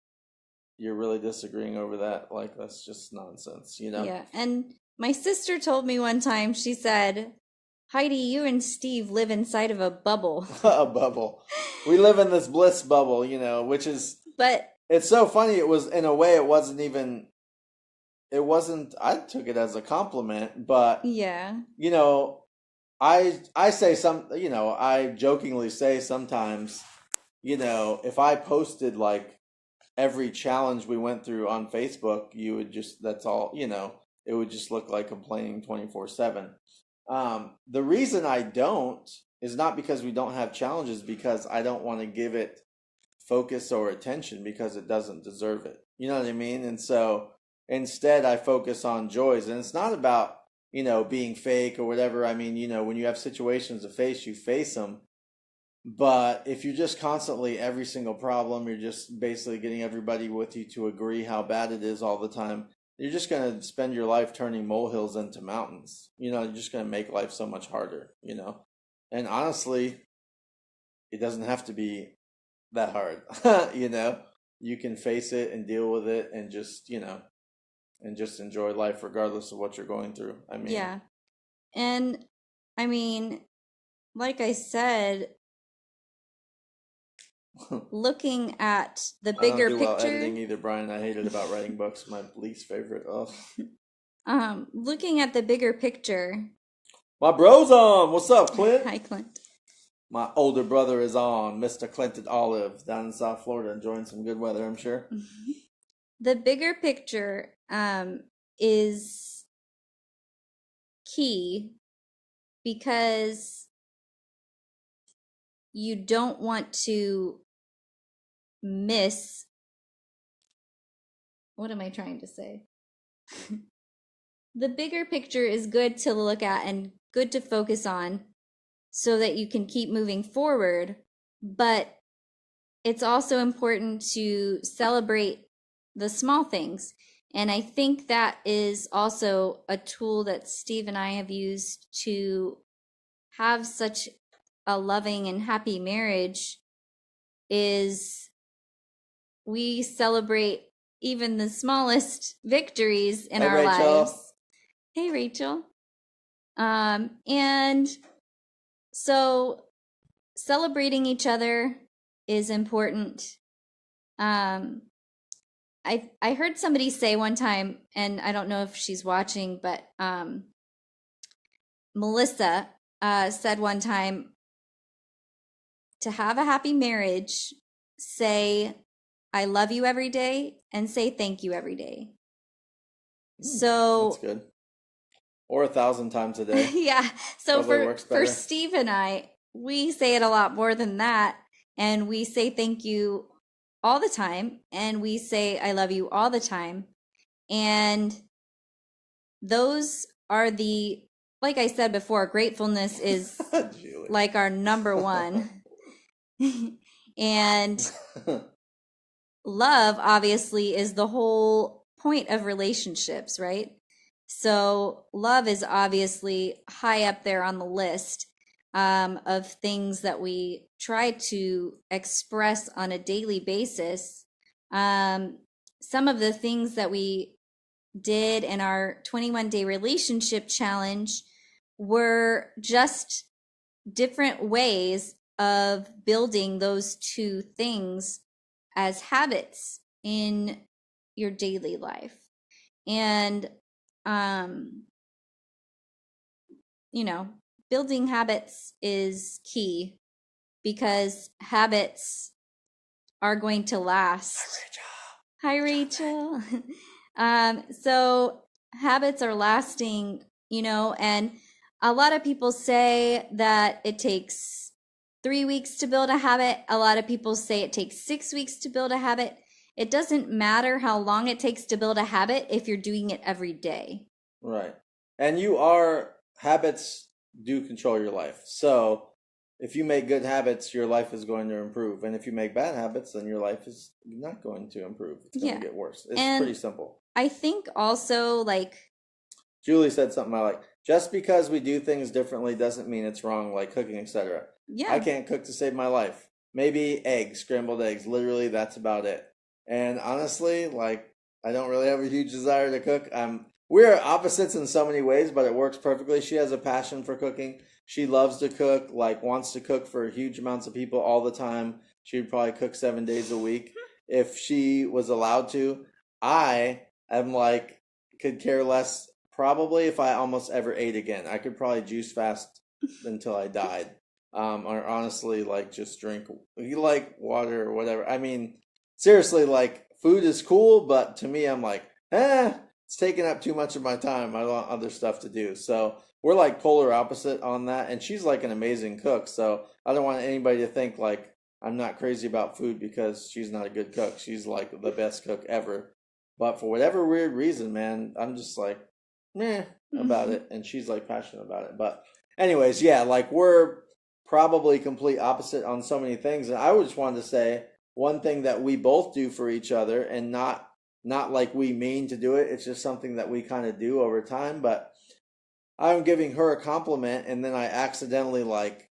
you're really disagreeing over that? Like, that's just nonsense, Yeah. And my sister told me one time, she said, Heidi, you and Steve live inside of a bubble. A bubble. We live in this bliss bubble, which is... But... It's so funny. It was, in a way, it wasn't, I took it as a compliment, but... Yeah. I say I jokingly say sometimes, if I posted, like, every challenge we went through on Facebook, you would just, that's all, it would just look like complaining 24/7. The reason I don't is not because we don't have challenges, because I don't want to give it focus or attention because it doesn't deserve it. You know what I mean? And so instead I focus on joys, and it's not about being fake or whatever. I mean, when you have situations to face, you face them. But if you're just constantly, every single problem, you're just basically getting everybody with you to agree how bad it is all the time, you're just going to spend your life turning molehills into mountains. You're just going to make life so much harder. And honestly, it doesn't have to be that hard. You can face it and deal with it and just enjoy life regardless of what you're going through. I mean, Yeah. And I mean, like I said, looking at the I don't bigger do well picture, editing either, Brian. I hate it about writing books. My least favorite. Oh, looking at the bigger picture. my bro's on. What's up, Clint? Hi, Clint. My older brother is on, Mr. Clinton Olive, down in South Florida, enjoying some good weather, I'm sure. The bigger picture is key because you don't want to miss. What am I trying to say? The bigger picture is good to look at and good to focus on so that you can keep moving forward, but it's also important to celebrate the small things. And I think that is also a tool that Steve and I have used to have such a loving and happy marriage is we celebrate even the smallest victories in Hey, our Rachel. lives. Hey, Rachel. And so celebrating each other is important. I heard somebody say one time, and I don't know if she's watching, but Melissa said one time, to have a happy marriage, say I love you every day and say thank you every day. So That's good. Or 1,000 times a day. Yeah. So Probably works better. for Steve and I, we say it a lot more than that, and we say thank you all the time, and we say I love you all the time. And those are like I said before, gratefulness is like our number one. And love obviously is the whole point of relationships, right? So love is obviously high up there on the list of things that we try to express on a daily basis. Some of the things that we did in our 21-day relationship challenge were just different ways of building those two things as habits in your daily life. And building habits is key because habits are going to last. Hi, Rachel. So habits are lasting, and a lot of people say that it takes 3 weeks to build a habit. A lot of people say it takes 6 weeks to build a habit. It doesn't matter how long it takes to build a habit if you're doing it every day. Right. And habits do control your life. So if you make good habits, your life is going to improve. And if you make bad habits, then your life is not going to improve. It's going to get worse. It's pretty simple. I think also, Julie said something like, just because we do things differently doesn't mean it's wrong, like cooking, etc. Yeah. I can't cook to save my life. Maybe scrambled eggs. Literally, that's about it. And honestly, I don't really have a huge desire to cook. We're opposites in so many ways, but it works perfectly. She has a passion for cooking. She loves to cook, wants to cook for huge amounts of people all the time. She would probably cook 7 days a week if she was allowed to. I am could care less. Probably if I almost ever ate again, I could probably juice fast until I died. Or honestly, just drink water or whatever. I mean, seriously, food is cool, but to me, I'm it's taking up too much of my time. I want other stuff to do. So we're polar opposite on that. And she's an amazing cook. So I don't want anybody to think I'm not crazy about food because she's not a good cook. She's the best cook ever. But for whatever weird reason, man, I'm just meh about it, and she's like passionate about it. But anyways, yeah, like we're probably complete opposite on so many things. And I just wanted to say one thing that we both do for each other, and not like we mean to do it. It's just something that we kind of do over time. But I'm giving her a compliment, and then I accidentally like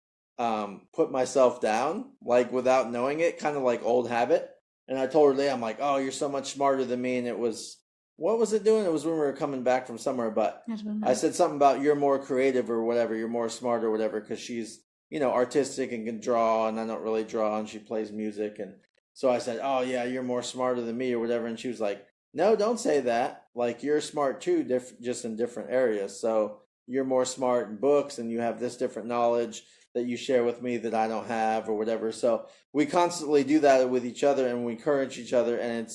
put myself down, like without knowing it, kind of like old habit. And I told her today, I'm like, "Oh, you're so much smarter than me." And it was, what was it doing? It was when we were coming back from somewhere, but I don't I know. said something about you're more creative or whatever, you're more smart or whatever, because she's, artistic and can draw, and I don't really draw, and she plays music. And so I said, "Oh yeah, you're more smarter than me or whatever." And she was like, "No, don't say that. Like you're smart too, just in different areas. So you're more smart in books, and you have this different knowledge that you share with me that I don't have or whatever." So we constantly do that with each other, and we encourage each other, and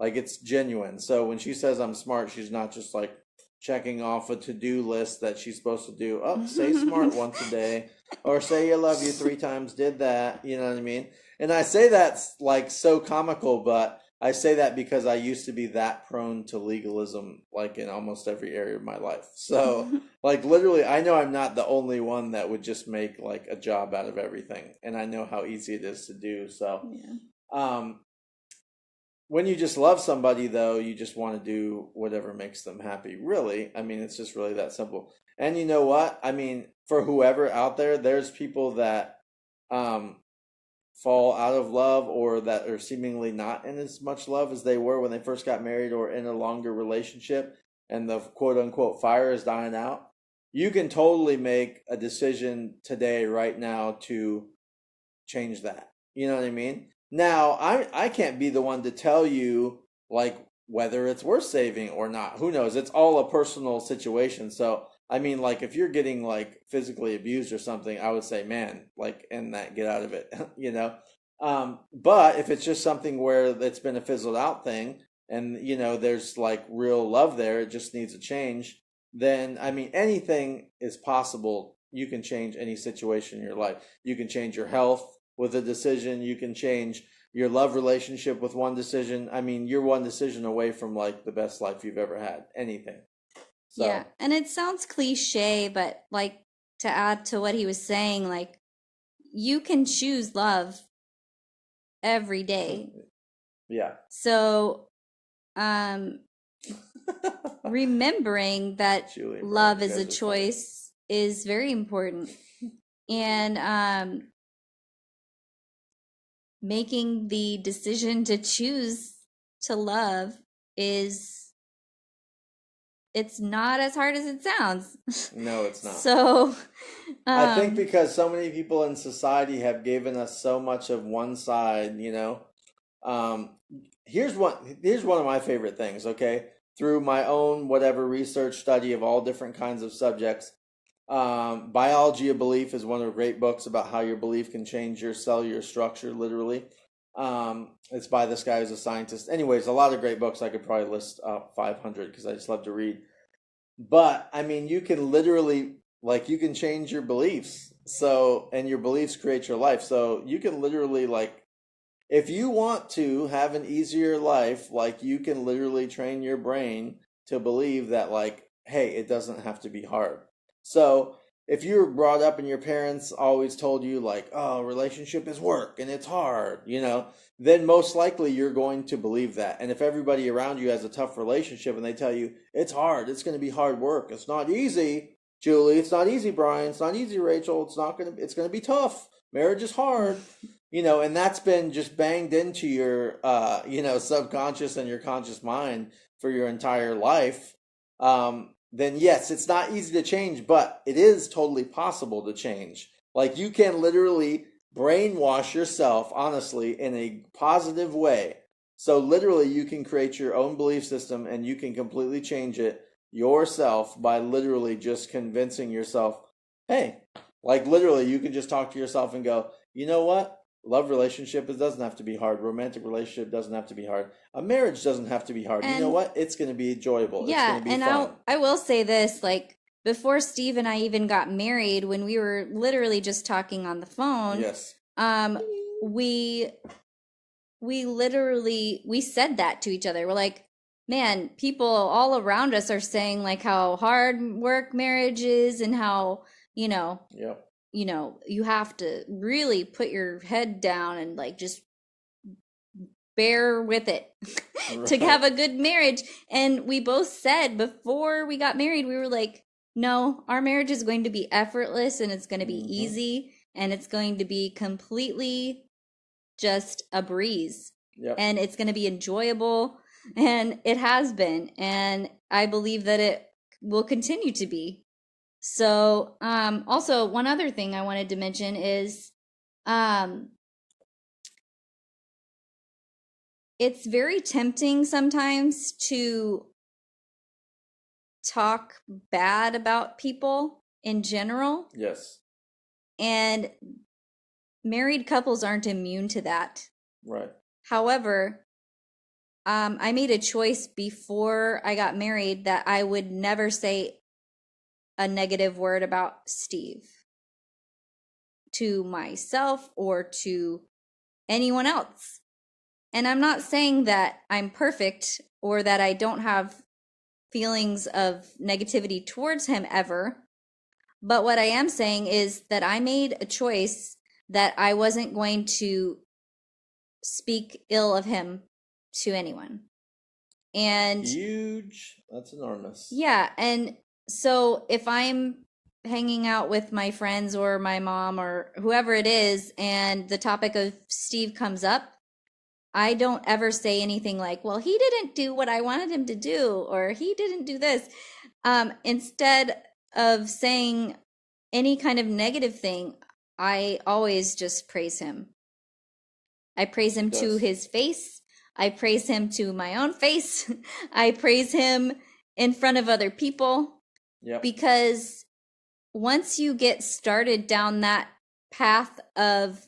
it's genuine. So when she says I'm smart, she's not just like checking off a to-do list that she's supposed to do. Oh, say smart once a day, or say I love you 3 times. Did that? You know what I mean? And I say that's like so comical, but I say that because I used to be that prone to legalism, like in almost every area of my life. So, like, literally, I know I'm not the only one that would just make like a job out of everything, and I know how easy it is to do. So, Yeah. um, when you just love somebody, though, you just want to do whatever makes them happy. Really, I mean, it's just really that simple. And you know what? I mean, for whoever out there, there's people that um, fall out of love, or that are seemingly not in as much love as they were when they first got married, or in a longer relationship, and the quote unquote fire is dying out. You can totally make a decision today, right now, to change that. You know what I mean? Now, I can't be the one to tell you like whether it's worth saving or not. Who knows? It's all a personal situation. So, I mean, like if you're getting like physically abused or something, I would say, man, like end that, get out of it, you know. But if it's just something where it's been a fizzled out thing, and there's like real love there, it just needs a change, then I mean anything is possible. You can change any situation in your life. You can change your health with a decision. You can change your love relationship with one decision. I mean, you're one decision away from like the best life you've ever had. Anything. Yeah, So, and it sounds cliche, but like to add to what he was saying, like you can choose love every day. yeah. So, um, remembering that Julie and Brian, love you is a guys are funny. choice is very important. And making the decision to choose to love is it's not as hard as it sounds. No, it's not. So, I think um, because so many people in society have given us so much of one side, Um, here's one of my favorite things, okay? Through my own whatever research study of all different kinds of subjects, Biology of Belief is one of the great books about how your belief can change your cellular structure, literally. It's by this guy who's a scientist. Anyways, a lot of great books. I could probably list 500 because I just love to read. But I mean, you can literally, like, you can change your beliefs. So, and your beliefs create your life. So you can literally, like, if you want to have an easier life, like, you can literally train your brain to believe that, like, hey, it doesn't have to be hard. So if you were brought up and your parents always told you, like, oh, relationship is work and it's hard, then most likely you're going to believe that. And if everybody around you has a tough relationship and they tell you it's hard, it's going to be hard work, it's not easy, Julie, it's not easy, Brian, it's not easy, Rachel, it's going to be tough. Marriage is hard. And that's been just banged into your subconscious and your conscious mind for your entire life. Then yes, it's not easy to change, but it is totally possible to change. Like, you can literally brainwash yourself, honestly, in a positive way. So literally you can create your own belief system, and you can completely change it yourself by literally just convincing yourself, hey, like, literally you can just talk to yourself and go, you know what? Love relationship, it doesn't have to be hard. Romantic relationship doesn't have to be hard. A marriage doesn't have to be hard. You know and what? It's going to be enjoyable. It's going yeah, to be and fun. I will say this, like before Steve and I even got married, when we were literally just talking on the phone, Yes. um, we we literally we said that to each other. We're like, man, people all around us are saying like how hard work marriage is and how, you know, Yep. you have to really put your head down and like just bear with it to Right. have a good marriage. And we both said before we got married, we were like, no, our marriage is going to be effortless and it's going to be easy and it's going to be completely just a breeze. Yep. And it's going to be enjoyable. And it has been. And I believe that it will continue to be. So, also, one other thing I wanted to mention is it's very tempting sometimes to talk bad about people in general. Yes. And married couples aren't immune to that. Right. However, I made a choice before I got married that I would never say a negative word about Steve to myself or to anyone else. And I'm not saying that I'm perfect or that I don't have feelings of negativity towards him ever. But what I am saying is that I made a choice that I wasn't going to speak ill of him to anyone. And huge. That's enormous. yeah, and so if I'm hanging out with my friends or my mom or whoever it is and the topic of Steve comes up, I don't ever say anything like, well, he didn't do what I wanted him to do, or he didn't do this. Instead of saying any kind of negative thing, I always just praise him. I praise him to his face. I praise him to my own face. I praise him in front of other people. Yep. Because once you get started down that path of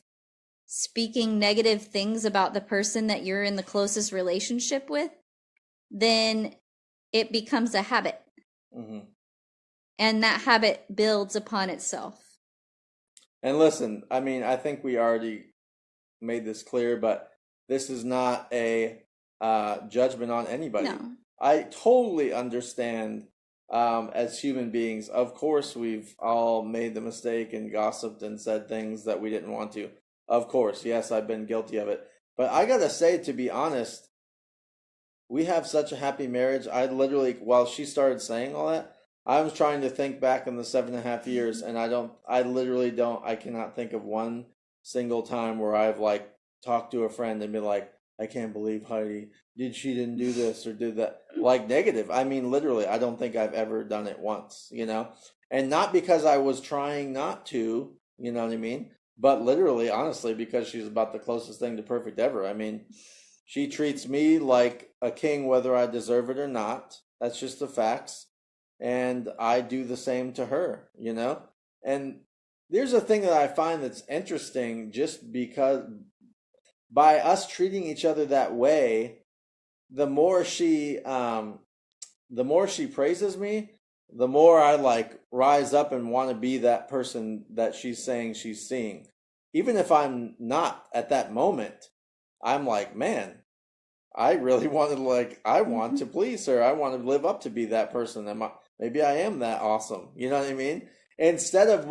speaking negative things about the person that you're in the closest relationship with, then it becomes a habit. And that habit builds upon itself. And listen, I mean, I think we already made this clear, but this is not a judgment on anybody. No. I totally understand as human beings. Of course, we've all made the mistake and gossiped and said things that we didn't want to. Of course, yes, I've been guilty of it. But I gotta say, to be honest, we have such a happy marriage. I literally, while she started saying all that, I was trying to think back in the 7.5 years, and I cannot think of one single time where I've like talked to a friend and been like, I can't believe Heidi didn't do this or did that, like negative. I mean, literally, I don't think I've ever done it once, and not because I was trying not to, you know what I mean? But literally, honestly, because she's about the closest thing to perfect ever. I mean, she treats me like a king, whether I deserve it or not. That's just the facts. And I do the same to her, And there's a thing that I find that's interesting, just because by us treating each other that way, the more she praises me, the more I like rise up and want to be that person that she's saying she's seeing. Even if I'm not at that moment, I'm like, man, I really I want to please her. I want to live up to be that person. Maybe I am that awesome. You know what I mean? Instead of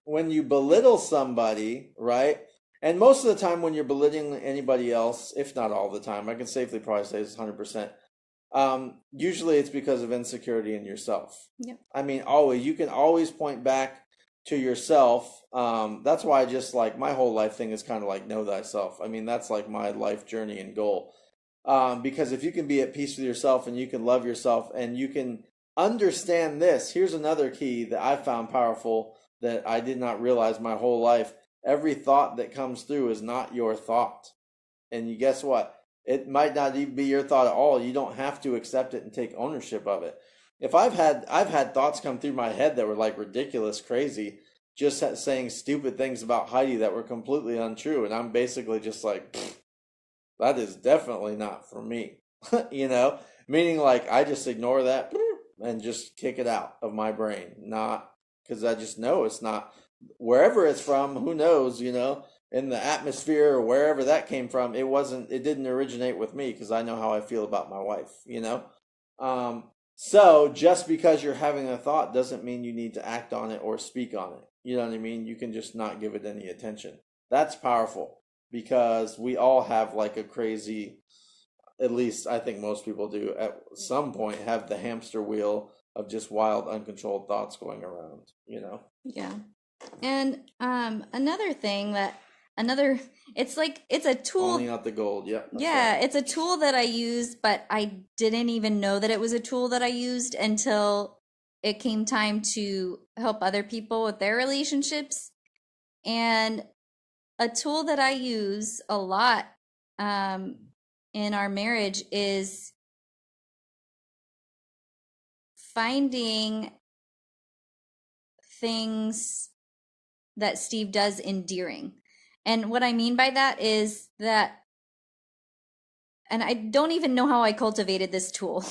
when you belittle somebody, right? And most of the time when you're belittling anybody else, if not all the time, I can safely probably say it's 100%. Usually it's because of insecurity in yourself. Yep. I mean, you can always point back to yourself. That's why I just like my whole life thing is kind of like know thyself. I mean, that's like my life journey and goal. Because if you can be at peace with yourself and you can love yourself and you can understand this, here's another key that I found powerful that I did not realize my whole life. Every thought that comes through is not your thought. And you guess what? It might not even be your thought at all. You don't have to accept it and take ownership of it. If I've had thoughts come through my head that were like ridiculous, crazy, just saying stupid things about Heidi that were completely untrue, and I'm basically just like, that is definitely not for me, meaning like I just ignore that and just kick it out of my brain, not because I just know it's not, wherever it's from, who knows, in the atmosphere or wherever that came from, it didn't originate with me because I know how I feel about my wife, you know? So just because you're having a thought doesn't mean you need to act on it or speak on it. You know what I mean? You can just not give it any attention. That's powerful because we all have like a crazy, at least I think most people do at some point, have the hamster wheel of just wild, uncontrolled thoughts going around, you know? Yeah. And another thing it's like it's a tool. Calling out the gold. Yeah. Yeah, it's a tool that I use, but I didn't even know that it was a tool that I used until it came time to help other people with their relationships. And a tool that I use a lot in our marriage is finding things that Steve does endearing. And what I mean by that is that, and I don't even know how I cultivated this tool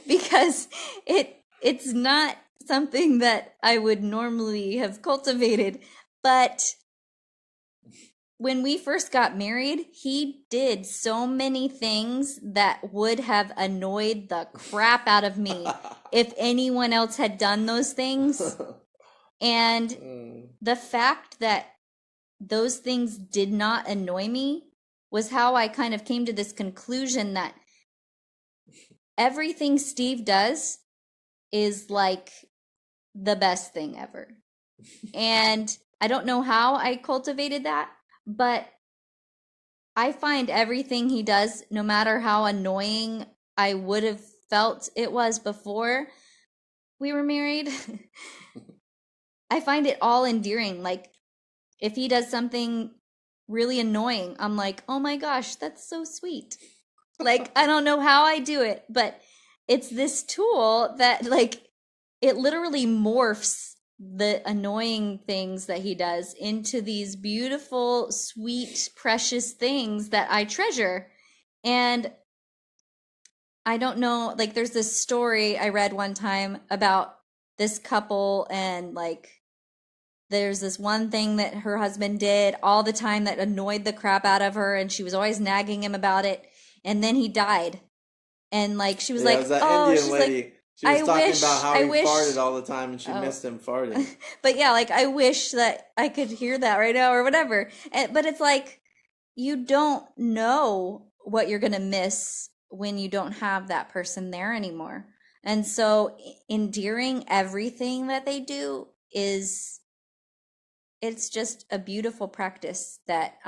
because it's not something that I would normally have cultivated, but when we first got married, he did so many things that would have annoyed the crap out of me if anyone else had done those things. And the fact that those things did not annoy me was how I kind of came to this conclusion that everything Steve does is like the best thing ever. And I don't know how I cultivated that, but I find everything he does, no matter how annoying I would have felt it was before we were married, I find it all endearing. Like, if he does something really annoying, I'm like, oh my gosh, that's so sweet. Like, I don't know how I do it, but it's this tool that, like, it literally morphs the annoying things that he does into these beautiful, sweet, precious things that I treasure. And I don't know, like, there's this story I read one time about this couple, and like, there's this one thing that her husband did all the time that annoyed the crap out of her, and she was always nagging him about it. And then he died. And like, she was Yeah, it like, was that oh, Indian she's lady. like, She was I talking wish, about how I he wish. farted all the time and she Oh. missed him farting. But yeah, like, I wish that I could hear that right now or whatever. But it's like, you don't know what you're going to miss when you don't have that person there anymore. And so endearing everything that they do it's just a beautiful practice that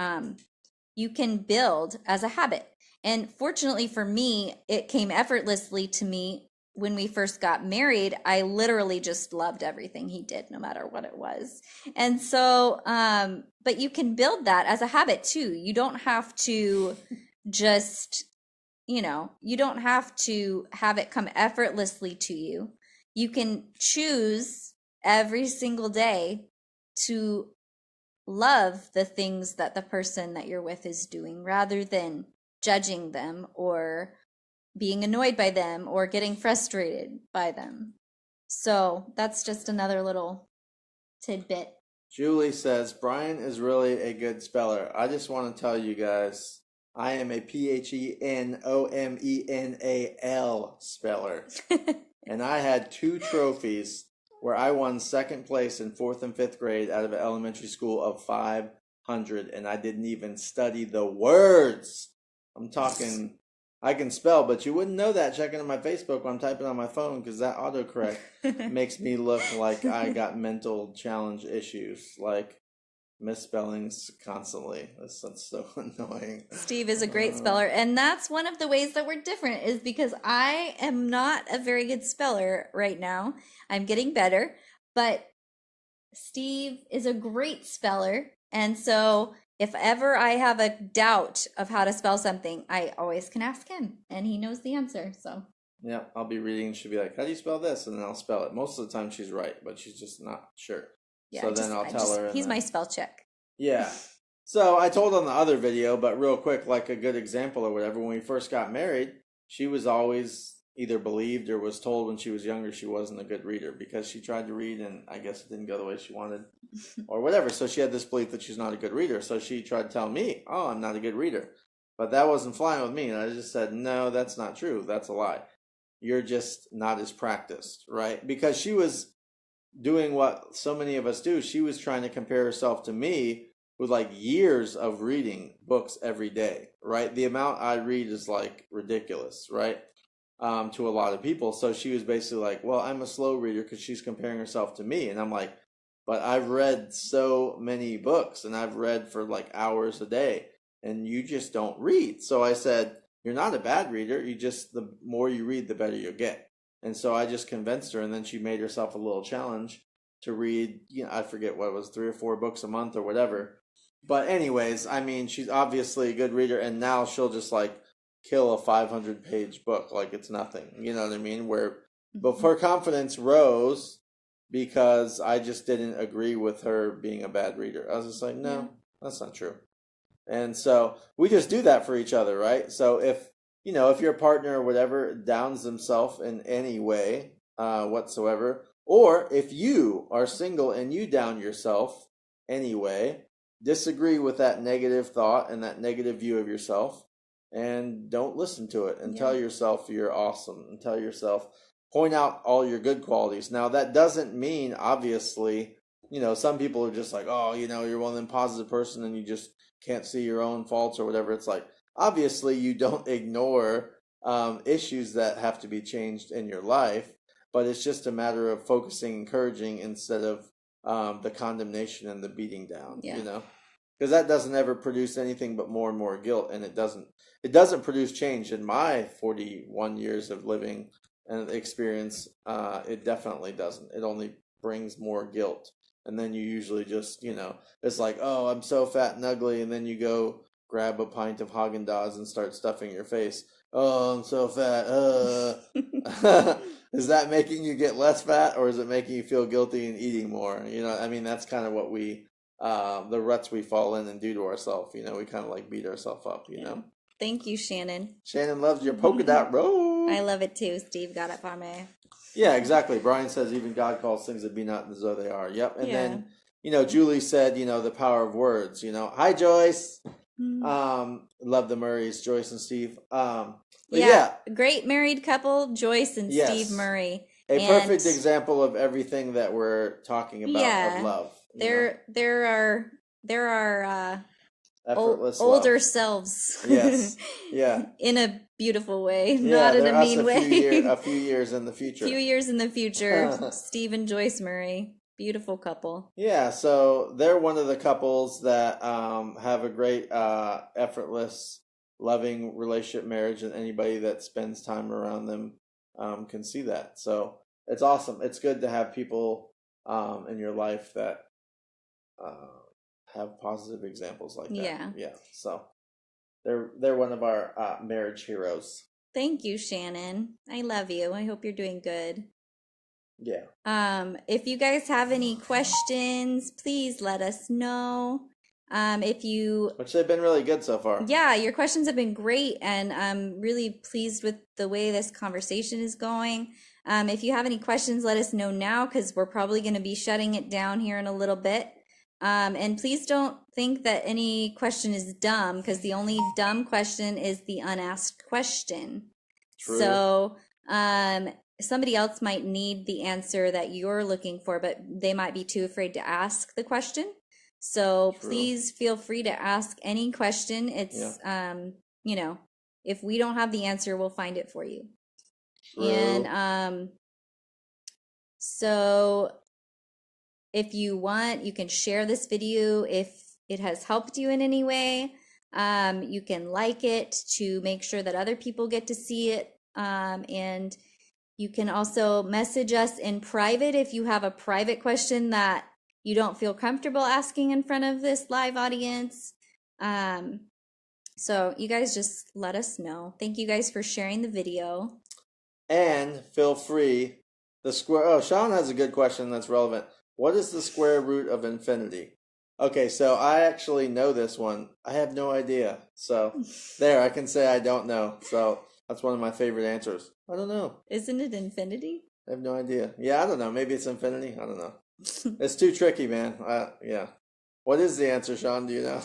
you can build as a habit. And fortunately for me, it came effortlessly to me when we first got married. I literally just loved everything he did, no matter what it was. And so, but you can build that as a habit too. You don't have to just, you don't have to have it come effortlessly to you. You can choose every single day to love the things that the person that you're with is doing rather than judging them or being annoyed by them or getting frustrated by them. So that's just another little tidbit. Julie says, Brian is really a good speller. I just want to tell you guys, I am a PHENOMENAL speller. And I had 2 trophies where I won second place in 4th and 5th grade out of an elementary school of 500, and I didn't even study the words. I'm talking, I can spell, but you wouldn't know that checking on my Facebook when I'm typing on my phone because that autocorrect makes me look like I got mental challenge issues, like misspellings constantly. That's so annoying. Steve is a great speller, and that's one of the ways that we're different is because I am not a very good speller right now. I'm getting better, but Steve is a great speller, and so if ever I have a doubt of how to spell something, I always can ask him, and he knows the answer. So yeah, I'll be reading and she'll be like, how do you spell this? And then I'll spell it. Most of the time she's right, but she's just not sure. yeah, So then I'll tell her. He's my spell check. Yeah. So I told on the other video, but real quick, like a good example or whatever, when we first got married, she was always either believed or was told when she was younger she wasn't a good reader because she tried to read and I guess it didn't go the way she wanted. or whatever. So she had this belief that she's not a good reader. So she tried to tell me, oh, I'm not a good reader. But that wasn't flying with me. And I just said, no, that's not true. That's a lie. You're just not as practiced, right? Because she was doing what so many of us do. She was trying to compare herself to me with like years of reading books every day, right? The amount I read is like ridiculous, right? To a lot of people. So she was basically like, well, I'm a slow reader because she's comparing herself to me. And I'm like, but I've read so many books and I've read for like hours a day and you just don't read. So I said, you're not a bad reader. You just, the more you read, the better you'll get. And so I just convinced her, and then she made herself a little challenge to read, I forget what it was, 3 or 4 books a month or whatever. But anyways, I mean, she's obviously a good reader, and now she'll just like kill a 500-page book like it's nothing. You know what I mean? But her confidence rose because I just didn't agree with her being a bad reader. I was just like, no, that's not true. And so we just do that for each other, right? So if your partner or whatever downs themselves in any way whatsoever, or if you are single and you down yourself anyway, disagree with that negative thought and that negative view of yourself, and don't listen to it, and tell yourself you're awesome, and tell yourself, point out all your good qualities. Now, that doesn't mean, obviously, some people are just like, oh, you're one of them positive person and you just can't see your own faults or whatever. It's like, obviously, you don't ignore issues that have to be changed in your life, but it's just a matter of focusing, encouraging instead of the condemnation and the beating down, because that doesn't ever produce anything but more and more guilt, and it doesn't produce change. In my 41 years of living and experience, it definitely doesn't. It only brings more guilt. And then you usually just, it's like, oh, I'm so fat and ugly. And then you go grab a pint of Haagen-Dazs and start stuffing your face. Oh, I'm so fat. Is that making you get less fat, or is it making you feel guilty and eating more? I mean, that's kind of what the ruts we fall in and do to ourselves. We kind of like beat ourselves up, know. Thank you, Shannon. Shannon loves your polka dot robe. I love it too. Steve got it for me. Yeah, exactly. Brian says even God calls things that be not as though they are. Yep. And then, Julie said, the power of words. Hi, Joyce. Love the Murrays, Joyce and Steve. Great married couple, Joyce and Steve Murray. Perfect example of everything that we're talking about of love. There are effortless older love. Selves. Yes. Yeah. In a beautiful way, not in a mean way. A few years in the future. Steve and Joyce Murray. Beautiful couple. Yeah, so they're one of the couples that have a great effortless, loving relationship marriage, and anybody that spends time around them can see that. So it's awesome. It's good to have people in your life that have positive examples like that. Yeah. So they're one of our marriage heroes. Thank you, Shannon. I love you. I hope you're doing good. Yeah. If you guys have any questions, please let us know. Which they've been really good so far. Yeah, your questions have been great, and I'm really pleased with the way this conversation is going. If you have any questions, let us know now, because we're probably going to be shutting it down here in a little bit. And please don't think that any question is dumb, because the only dumb question is the unasked question. True. So, somebody else might need the answer that you're looking for, but they might be too afraid to ask the question. So please feel free to ask any question. It's, if we don't have the answer, we'll find it for you. True. And so if you want, you can share this video if it has helped you in any way. You can like it to make sure that other people get to see it. And you can also message us in private if you have a private question that you don't feel comfortable asking in front of this live audience. So you guys just let us know. Thank you guys for sharing the video. And feel free, Sean has a good question that's relevant. What is the square root of infinity? Okay, so I actually know this one. I have no idea. So there, I can say I don't know. So that's one of my favorite answers. I don't know. Isn't it infinity? I have no idea. Yeah, I don't know. Maybe it's infinity. I don't know. It's too tricky, man. Yeah. What is the answer, Sean? Do you know?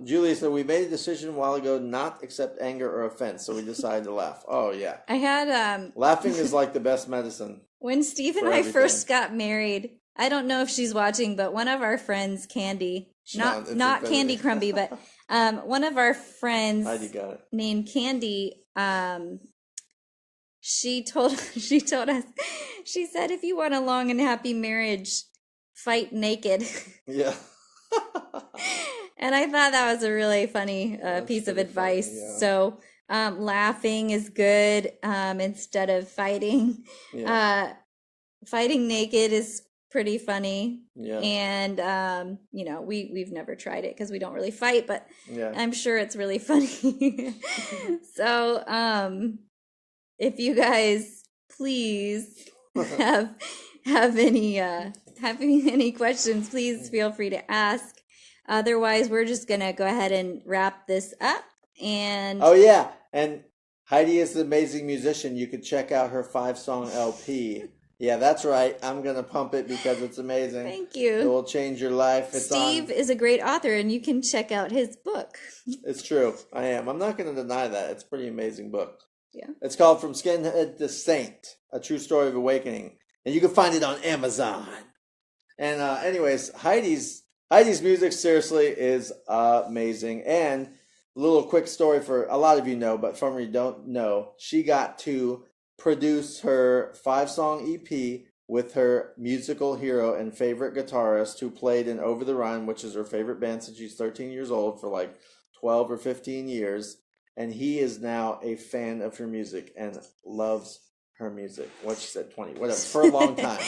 Julie said, we made a decision a while ago not accept anger or offense, so we decided to laugh. Oh, yeah. I had Laughing is like the best medicine. when Steve and for I everything. first got married. I don't know if she's watching, but one of our friends, Candy, Sean, not Candy Crumby, but one of our friends Heidi got it. named Candy, she told us, she said, if you want a long and happy marriage, fight naked. Yeah. And I thought that was a really funny piece of pretty funny, advice. yeah. So laughing is good instead of fighting. Yeah. Fighting naked is pretty funny. Yeah. And we've never tried it because we don't really fight, but Yeah. I'm sure it's really funny. So if you guys please have any questions, please feel free to ask. Otherwise, we're just gonna go ahead and wrap this up. And oh yeah, and Heidi is an amazing musician. You could check out her 5-song LP. Yeah, that's right. I'm gonna pump it because it's amazing. Thank you. It will change your life. Steve is a great author, and you can check out his book. It's true. I am. I'm not gonna deny that. It's a pretty amazing book. Yeah. It's called From Skinhead to Saint: A True Story of Awakening, and you can find it on Amazon. And anyways, Heidi's music seriously is amazing. And a little quick story for a lot of you know, but some of you don't know, she got to produce her 5-song EP with her musical hero and favorite guitarist who played in Over the Rhine, which is her favorite band since she's 13 years old, for like 12 or 15 years. And he is now a fan of her music and loves her music. What she said, 20, whatever, for a long time.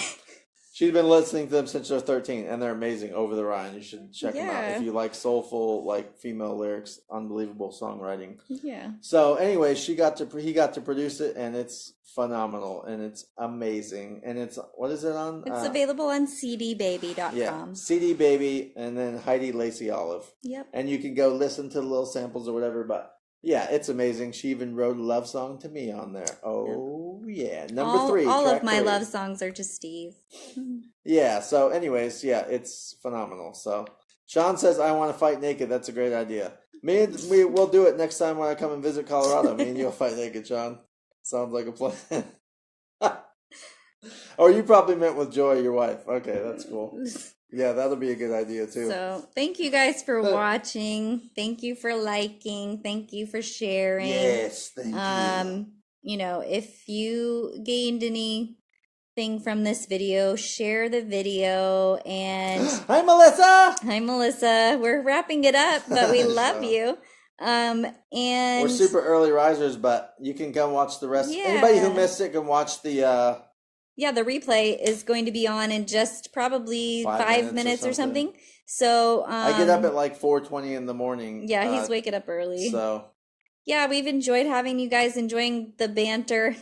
She's been listening to them since they're 13, and they're amazing. Over the Rhine. You should check them out if you like soulful, like female lyrics, unbelievable songwriting. Yeah. So, anyway, he got to produce it, and it's phenomenal, and it's amazing, and it's what is it on? It's available on cdbaby.com. Yeah, CD Baby, and then Heidi Lacey Olive. Yep. And you can go listen to the little samples or whatever, but. Yeah, it's amazing. She even wrote a love song to me on there. Oh, yeah. Number 3. All of my 3. love songs are to Steve. Yeah, so anyways, yeah, it's phenomenal. So Sean says, I want to fight naked. That's a great idea. We'll do it next time when I come and visit Colorado. Me and you'll fight naked, Sean. Sounds like a plan. Or you probably meant with Joy, your wife. Okay, that's cool. Yeah, that'll be a good idea too. So thank you guys for watching. Thank you for liking. Thank you for sharing. Yes, thank you. If you gained anything from this video, share the video. And Hi, Melissa. Hi, Melissa. We're wrapping it up, but we love you. And we're super early risers, but you can come watch the rest. Yeah. Anybody who missed it can watch the. Yeah, the replay is going to be on in just probably 5 minutes or something. something. So I get up at like 4:20 in the morning. Yeah, he's waking up early. So yeah, we've enjoyed having you guys, enjoying the banter,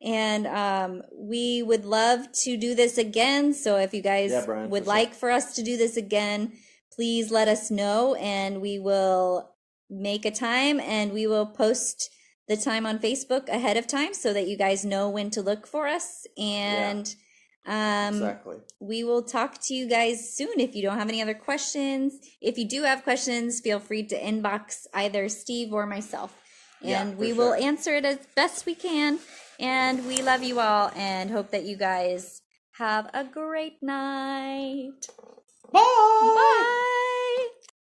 and we would love to do this again. So if you guys would like for us to do this again, please let us know, and we will make a time, and we will post the time on Facebook ahead of time so that you guys know when to look for us. And exactly. We will talk to you guys soon. If you don't have any other questions, if you do have questions, feel free to inbox either Steve or myself, and we will answer it as best we can. And we love you all and hope that you guys have a great night. Bye. Bye.